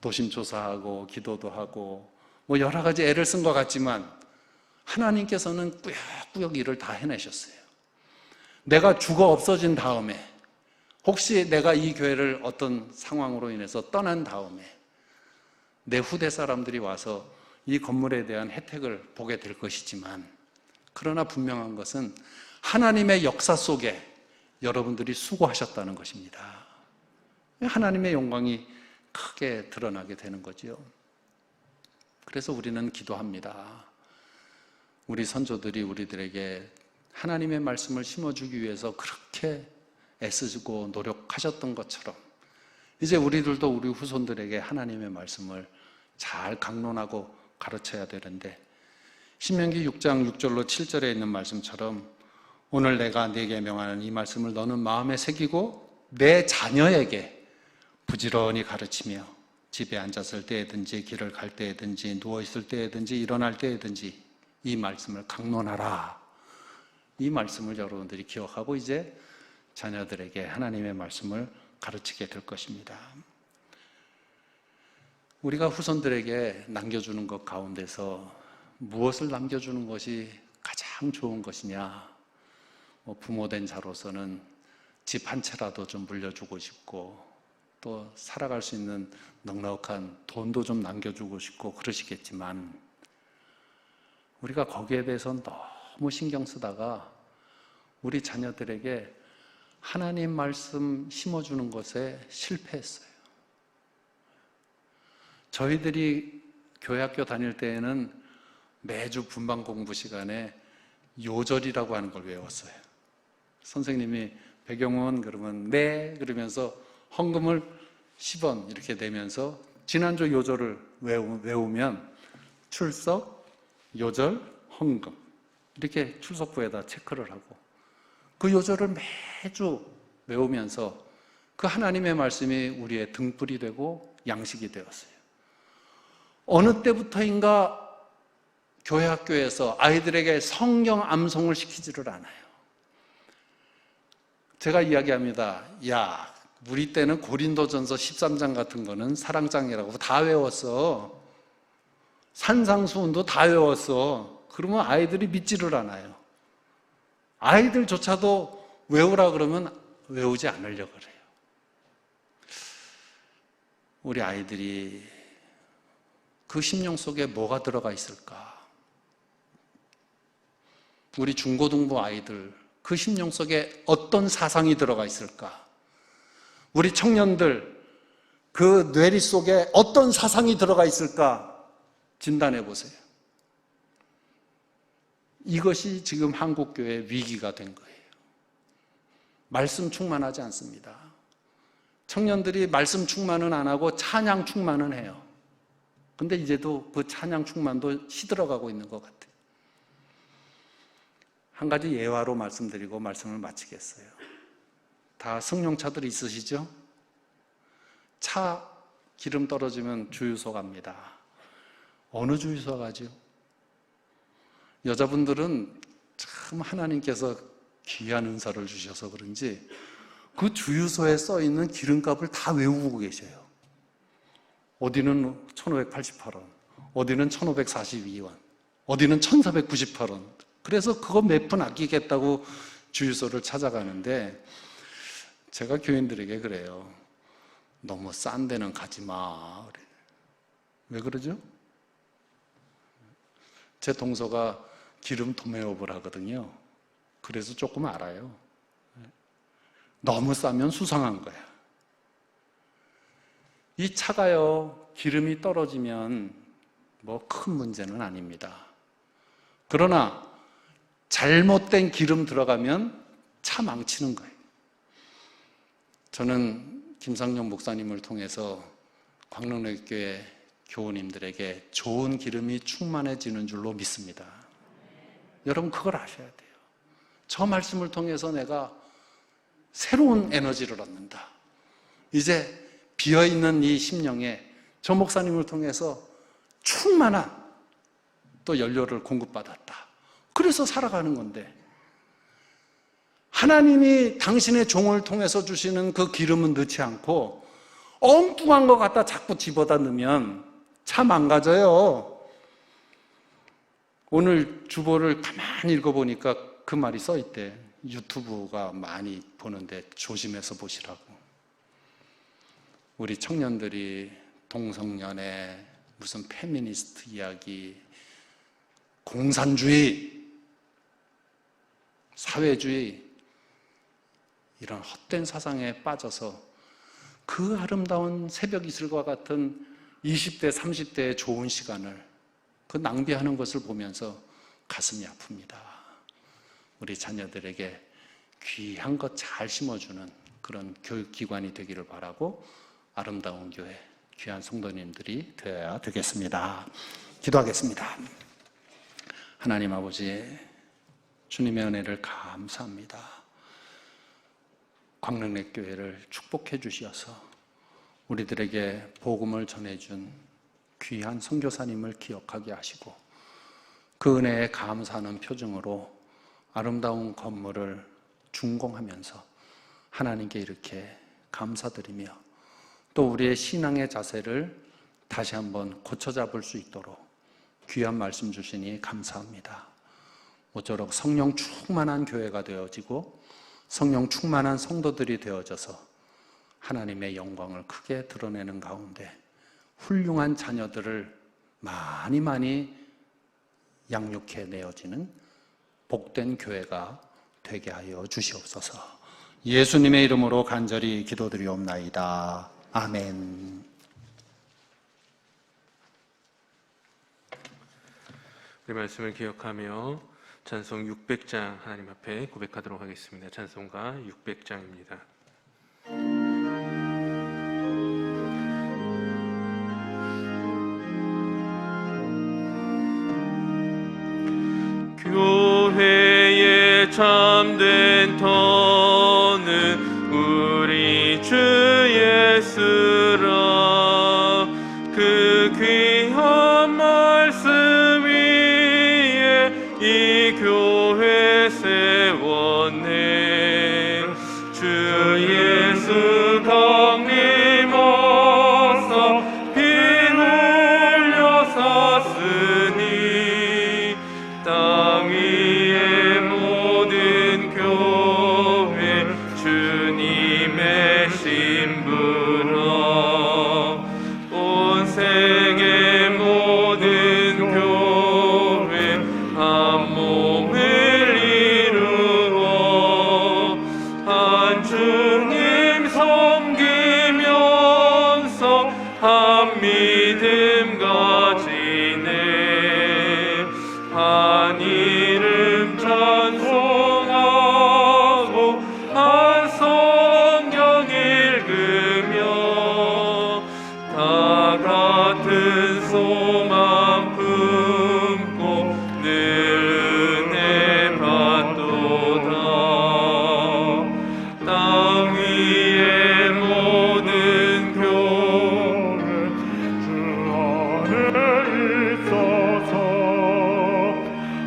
도심조사하고 기도도 하고 뭐 여러 가지 애를 쓴 것 같지만 하나님께서는 꾸역꾸역 일을 다 해내셨어요. 내가 죽어 없어진 다음에 혹시 내가 이 교회를 어떤 상황으로 인해서 떠난 다음에 내 후대 사람들이 와서 이 건물에 대한 혜택을 보게 될 것이지만 그러나 분명한 것은 하나님의 역사 속에 여러분들이 수고하셨다는 것입니다. 하나님의 영광이 크게 드러나게 되는 거지요. 그래서 우리는 기도합니다. 우리 선조들이 우리들에게 하나님의 말씀을 심어주기 위해서 그렇게 애쓰고 노력하셨던 것처럼 이제 우리들도 우리 후손들에게 하나님의 말씀을 잘 강론하고 가르쳐야 되는데 신명기 6장 6절로 7절에 있는 말씀처럼 오늘 내가 네게 명하는 이 말씀을 너는 마음에 새기고 내 자녀에게 부지런히 가르치며 집에 앉았을 때든지 길을 갈 때든지 누워있을 때든지 일어날 때든지 이 말씀을 강론하라. 이 말씀을 여러분들이 기억하고 이제 자녀들에게 하나님의 말씀을 가르치게 될 것입니다. 우리가 후손들에게 남겨주는 것 가운데서 무엇을 남겨주는 것이 가장 좋은 것이냐? 부모된 자로서는 집 한 채라도 좀 물려주고 싶고 또 살아갈 수 있는 넉넉한 돈도 좀 남겨주고 싶고 그러시겠지만 우리가 거기에 대해서 너무 신경 쓰다가 우리 자녀들에게 하나님 말씀 심어주는 것에 실패했어요. 저희들이 교회학교 다닐 때에는 매주 분방 공부 시간에 요절이라고 하는 걸 외웠어요. 선생님이 배경원 그러면 네 그러면서 헌금을 10원 이렇게 내면서 지난주 요절을 외우면 출석, 요절, 헌금 이렇게 출석부에다 체크를 하고 그 요절을 매주 외우면서 그 하나님의 말씀이 우리의 등불이 되고 양식이 되었어요. 어느 때부터인가 교회 학교에서 아이들에게 성경 암송을 시키지를 않아요. 제가 이야기합니다. 야, 우리 때는 고린도전서 13장 같은 거는 사랑장이라고 다 외웠어. 산상수훈도 다 외웠어. 그러면 아이들이 믿지를 않아요. 아이들조차도 외우라 그러면 외우지 않으려고 그래요. 우리 아이들이 그 심령 속에 뭐가 들어가 있을까? 우리 중고등부 아이들 그 심령 속에 어떤 사상이 들어가 있을까? 우리 청년들 그 뇌리 속에 어떤 사상이 들어가 있을까? 진단해 보세요. 이것이 지금 한국교회의 위기가 된 거예요. 말씀 충만하지 않습니다. 청년들이 말씀 충만은 안 하고 찬양 충만은 해요. 근데 이제도 그 찬양 충만도 시들어가고 있는 것 같아요. 한 가지 예화로 말씀드리고 말씀을 마치겠어요. 다 승용차들 있으시죠? 차 기름 떨어지면 주유소 갑니다. 어느 주유소 가죠? 여자분들은 참 하나님께서 귀한 은사를 주셔서 그런지 그 주유소에 써 있는 기름값을 다 외우고 계셔요. 어디는 1,588원, 어디는 1,542원, 어디는 1,498원. 그래서 그거 몇 푼 아끼겠다고 주유소를 찾아가는데 제가 교인들에게 그래요. 너무 싼 데는 가지 마. 왜 그러죠? 제 동서가 기름 도매업을 하거든요. 그래서 조금 알아요. 너무 싸면 수상한 거야. 이 차가요, 기름이 떨어지면 뭐 큰 문제는 아닙니다. 그러나 잘못된 기름 들어가면 차 망치는 거예요. 저는 김상용 목사님을 통해서 광릉교회 교우님들에게 좋은 기름이 충만해지는 줄로 믿습니다. 여러분 그걸 아셔야 돼요. 저 말씀을 통해서 내가 새로운 에너지를 얻는다. 이제 비어있는 이 심령에 저 목사님을 통해서 충만한 또 연료를 공급받았다. 그래서 살아가는 건데 하나님이 당신의 종을 통해서 주시는 그 기름은 넣지 않고 엉뚱한 거 갖다 자꾸 집어다 넣으면 차 망가져요. 오늘 주보를 가만히 읽어보니까 그 말이 써있대. 유튜브가 많이 보는데 조심해서 보시라고. 우리 청년들이 동성연애, 무슨 페미니스트 이야기, 공산주의, 사회주의 이런 헛된 사상에 빠져서 그 아름다운 새벽 이슬과 같은 20대, 30대의 좋은 시간을 그 낭비하는 것을 보면서 가슴이 아픕니다. 우리 자녀들에게 귀한 것 잘 심어주는 그런 교육기관이 되기를 바라고 아름다운 교회, 귀한 성도님들이 되어야 되겠습니다. 기도하겠습니다. 하나님 아버지, 주님의 은혜를 감사합니다. 광릉내교회를 축복해 주셔서 우리들에게 복음을 전해준 귀한 선교사님을 기억하게 하시고 그 은혜에 감사하는 표정으로 아름다운 건물을 준공하면서 하나님께 이렇게 감사드리며 또 우리의 신앙의 자세를 다시 한번 고쳐잡을 수 있도록 귀한 말씀 주시니 감사합니다. 모쪼록 성령 충만한 교회가 되어지고 성령 충만한 성도들이 되어져서 하나님의 영광을 크게 드러내는 가운데 훌륭한 자녀들을 많이 양육해 내어지는 복된 교회가 되게 하여 주시옵소서. 예수님의 이름으로 간절히 기도드리옵나이다. 아멘. 우리 말씀을 기억하며 찬송 600장 하나님 앞에 고백하도록 하겠습니다. 찬송가 600장입니다. 교회의 참된 터는 우리 주 예수라. 그 귀한 말씀 위에 이 교회 세웠네. 주 예수 강림하사 피 흘려 샀으니 땅 위의 모든 교회 주님의 신부라. 온 세계 모든 교회 한 몸을 이루어 한 주님 섬기면서 한 믿음 가지네. 한 이름 찬송하고 한 성경 읽으며 다 같은 소망 품고 늘 은혜 받도다. 땅 위의 모든 교회 주 안에 있어서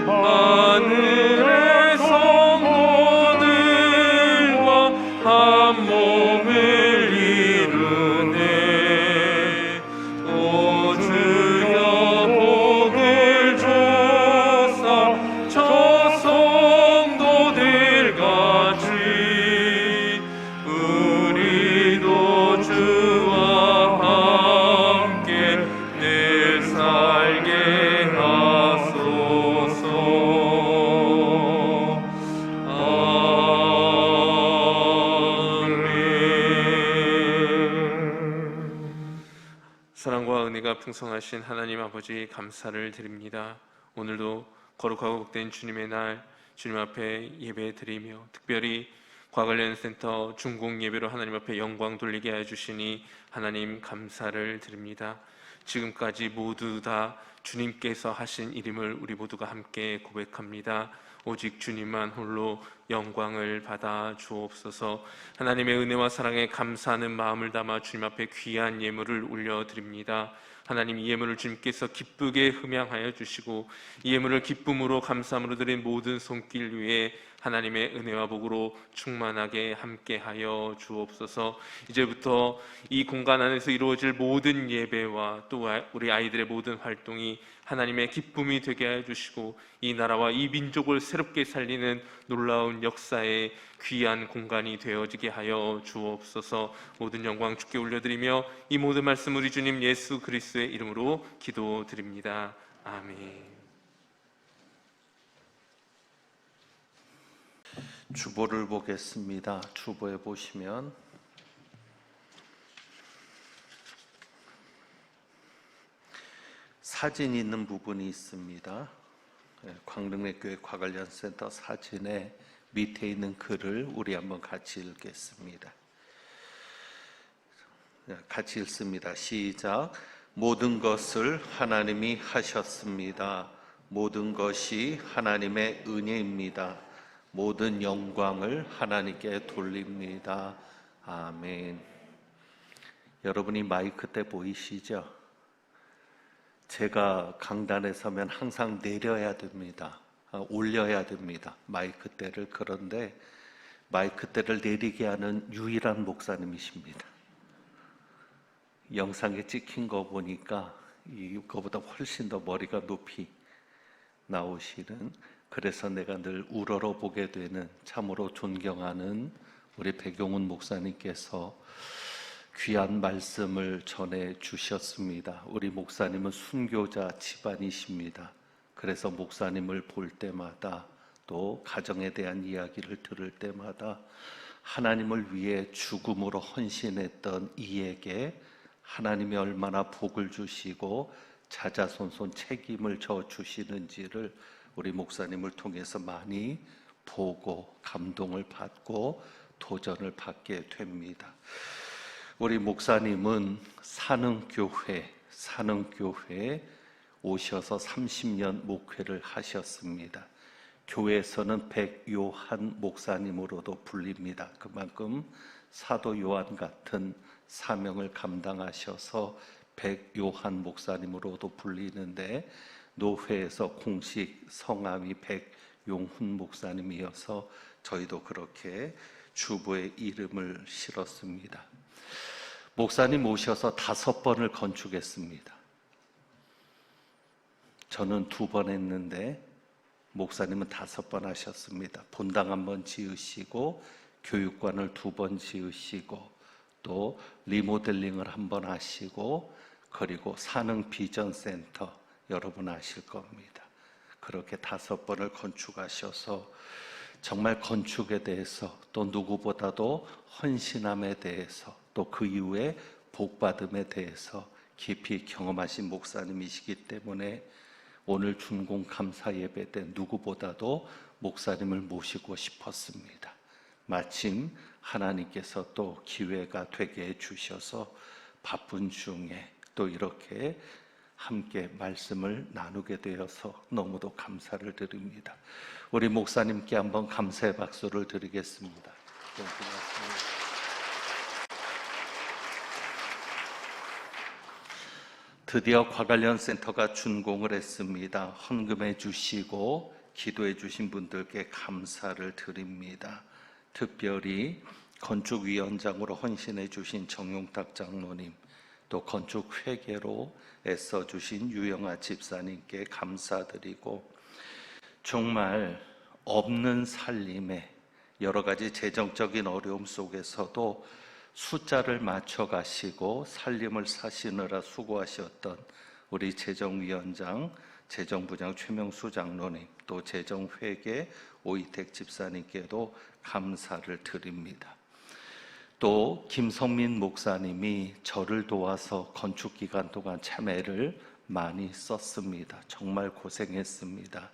하늘의 성도들과 한 몸을 이루네. 오 주여 복을 주사 저 성도들 같이 우리도 주와 함께 늘 살게 하소서. 아멘. 사랑과 은혜가 풍성하신 하나님 아버지 감사를 드립니다. 오늘도 거룩하고 복된 주님의 날 주님 앞에 예배 드리며 특별히 과관련센터 중공 예배로 하나님 앞에 영광 돌리게 해주시니 하나님 감사를 드립니다. 지금까지 모두 다 주님께서 하신 일임을 우리 모두가 함께 고백합니다. 오직 주님만 홀로 영광을 받아 주옵소서. 하나님의 은혜와 사랑에 감사하는 마음을 담아 주님 앞에 귀한 예물을 올려드립니다. 하나님, 이 예물을 주님께서 기쁘게 흠양하여 주시고 이 예물을 기쁨으로 감사함으로 드린 모든 손길 위에 하나님의 은혜와 복으로 충만하게 함께하여 주옵소서. 이제부터 이 공간 안에서 이루어질 모든 예배와 또 우리 아이들의 모든 활동이 하나님의 기쁨이 되게 해주시고 이 나라와 이 민족을 새롭게 살리는 놀라운 역사의 귀한 공간이 되어지게 하여 주옵소서. 모든 영광 주께 올려드리며 이 모든 말씀 우리 주님 예수 그리스도의 이름으로 기도드립니다. 아멘. 주보를 보겠습니다. 주보에 보시면 사진이 있는 부분이 있습니다. 광릉내교회 과관련센터 사진에 밑에 있는 글을 우리 한번 같이 읽겠습니다. 같이 읽습니다. 시작. 모든 것을 하나님이 하셨습니다. 모든 것이 하나님의 은혜입니다. 모든 영광을 하나님께 돌립니다. 아멘. 여러분이 마이크 때 보이시죠? 제가 강단에 서면 항상 내려야 됩니다. 올려야 됩니다. 마이크 때를. 그런데 마이크 때를 내리게 하는 유일한 목사님이십니다. 영상에 찍힌 거 보니까 이거보다 훨씬 더 머리가 높이 나오시는, 그래서 내가 늘 우러러 보게 되는 참으로 존경하는 우리 백용훈 목사님께서 귀한 말씀을 전해 주셨습니다. 우리 목사님은 순교자 집안이십니다. 그래서 목사님을 볼 때마다 또 가정에 대한 이야기를 들을 때마다 하나님을 위해 죽음으로 헌신했던 이에게 하나님이 얼마나 복을 주시고 자자손손 책임을 져 주시는지를 우리 목사님을 통해서 많이 보고 감동을 받고 도전을 받게 됩니다. 우리 목사님은 산흥교회에 오셔서 30년 목회를 하셨습니다. 교회에서는 백요한 목사님으로도 불립니다. 그만큼 사도 요한 같은 사명을 감당하셔서 백요한 목사님으로도 불리는데, 노회에서 공식 성함이 백용훈 목사님이어서 저희도 그렇게 주보에 이름을 실었습니다. 목사님 오셔서 5번을 건축했습니다. 저는 2번 했는데 목사님은 5번 하셨습니다. 본당 1번 지으시고 교육관을 2번 지으시고 또 리모델링을 1번 하시고, 그리고 산흥 비전센터 여러분 아실 겁니다. 그렇게 5번을 건축하셔서 정말 건축에 대해서 또 누구보다도 헌신함에 대해서 또 그 이후에 복받음에 대해서 깊이 경험하신 목사님이시기 때문에 오늘 준공 감사 예배 때 누구보다도 목사님을 모시고 싶었습니다. 마침 하나님께서 또 기회가 되게 해주셔서 바쁜 중에 또 이렇게 함께 말씀을 나누게 되어서 너무도 감사를 드립니다. 우리 목사님께 한번 감사의 박수를 드리겠습니다. 고맙습니다. 드디어 과관련 센터가 준공을 했습니다. 헌금해 주시고 기도해 주신 분들께 감사를 드립니다. 특별히 건축위원장으로 헌신해 주신 정용탁 장로님, 또 건축회계로 애써주신 유영아 집사님께 감사드리고, 정말 없는 살림에 여러 가지 재정적인 어려움 속에서도 숫자를 맞춰 가시고 살림을 사시느라 수고하셨던 우리 재정위원장, 재정부장 최명수 장로님, 또 재정회계 오이택 집사님께도 감사를 드립니다. 또 김성민 목사님이 저를 도와서 건축 기간 동안 참여를 많이 썼습니다. 정말 고생했습니다.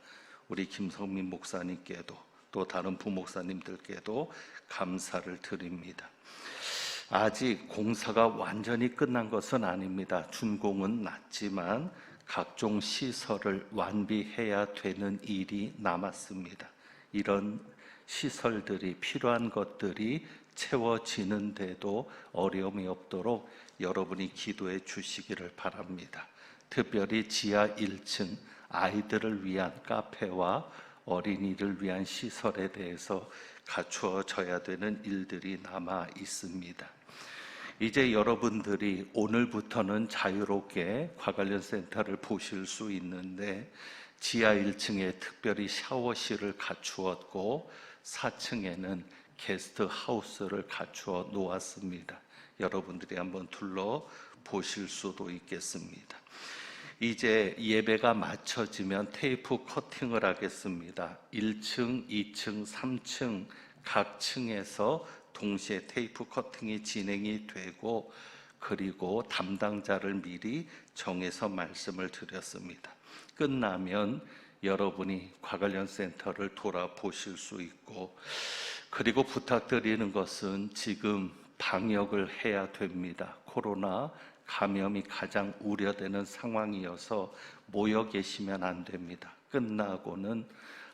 우리 김성민 목사님께도 또 다른 부목사님들께도 감사를 드립니다. 아직 공사가 완전히 끝난 것은 아닙니다. 준공은 났지만 각종 시설을 완비해야 되는 일이 남았습니다. 이런 시설들이, 필요한 것들이 채워지는데도 어려움이 없도록 여러분이 기도해 주시기를 바랍니다. 특별히 지하 1층 아이들을 위한 카페와 어린이를 위한 시설에 대해서 갖추어져야 되는 일들이 남아 있습니다. 이제 여러분들이 오늘부터는 자유롭게 과관련 센터를 보실 수 있는데, 지하 1층에 특별히 샤워실을 갖추었고 4층에는 게스트 하우스를 갖추어 놓았습니다. 여러분들이 한번 둘러보실 수도 있겠습니다. 이제 예배가 마쳐지면 테이프 커팅을 하겠습니다. 1층, 2층, 3층 각 층에서 동시에 테이프 커팅이 진행이 되고, 그리고 담당자를 미리 정해서 말씀을 드렸습니다. 끝나면 여러분이 과관련 센터를 돌아보실 수 있고, 그리고 부탁드리는 것은 지금 방역을 해야 됩니다. 코로나 감염이 가장 우려되는 상황이어서 모여 계시면 안 됩니다. 끝나고는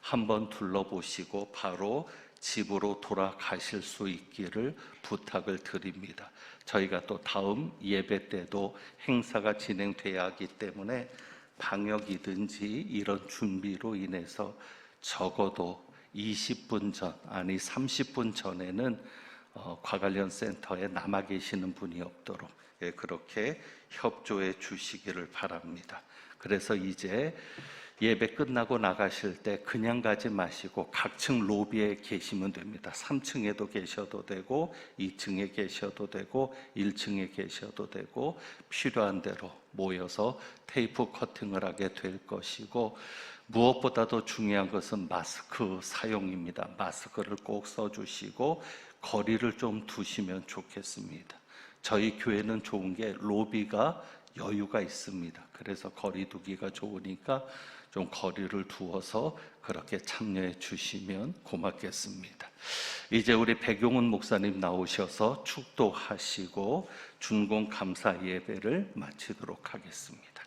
한번 둘러보시고 바로 집으로 돌아가실 수 있기를 부탁을 드립니다. 저희가 또 다음 예배 때도 행사가 진행돼야 하기 때문에 방역이든지 이런 준비로 인해서 적어도 20분 전, 아니 30분 전에는 과관련 센터에 남아 계시는 분이 없도록 그렇게 협조해 주시기를 바랍니다. 그래서 이제 예배 끝나고 나가실 때 그냥 가지 마시고 각층 로비에 계시면 됩니다. 3층에도 계셔도 되고 2층에 계셔도 되고 1층에 계셔도 되고 필요한 대로 모여서 테이프 커팅을 하게 될 것이고, 무엇보다도 중요한 것은 마스크 사용입니다. 마스크를 꼭 써주시고 거리를 좀 두시면 좋겠습니다. 저희 교회는 좋은 게 로비가 여유가 있습니다. 그래서 거리 두기가 좋으니까 좀 거리를 두어서 그렇게 참여해 주시면 고맙겠습니다. 이제 우리 백용훈 목사님 나오셔서 축도하시고 준공 감사 예배를 마치도록 하겠습니다.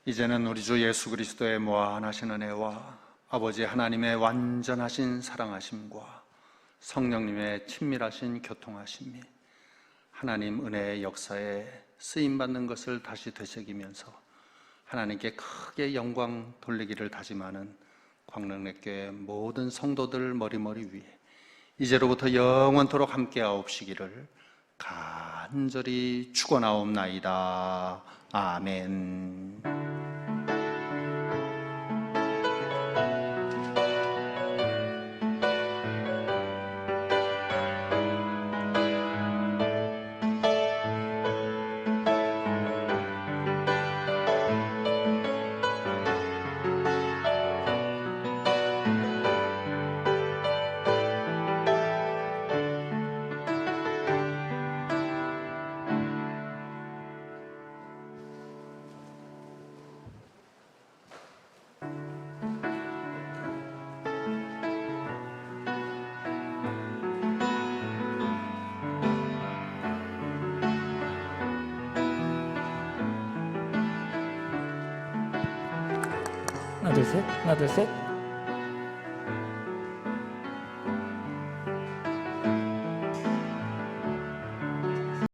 이제는 우리 주 예수 그리스도의 무한하신 은혜와 아버지 하나님의 완전하신 사랑하심과 성령님의 친밀하신 교통하심이 하나님 은혜의 역사에 쓰임받는 것을 다시 되새기면서 하나님께 크게 영광 돌리기를 다짐하는 광릉내교회 모든 성도들 머리머리 위에 이제로부터 영원토록 함께하옵시기를 간절히 축원하옵나이다. 아멘. 하나 둘 셋, 하나 둘 셋.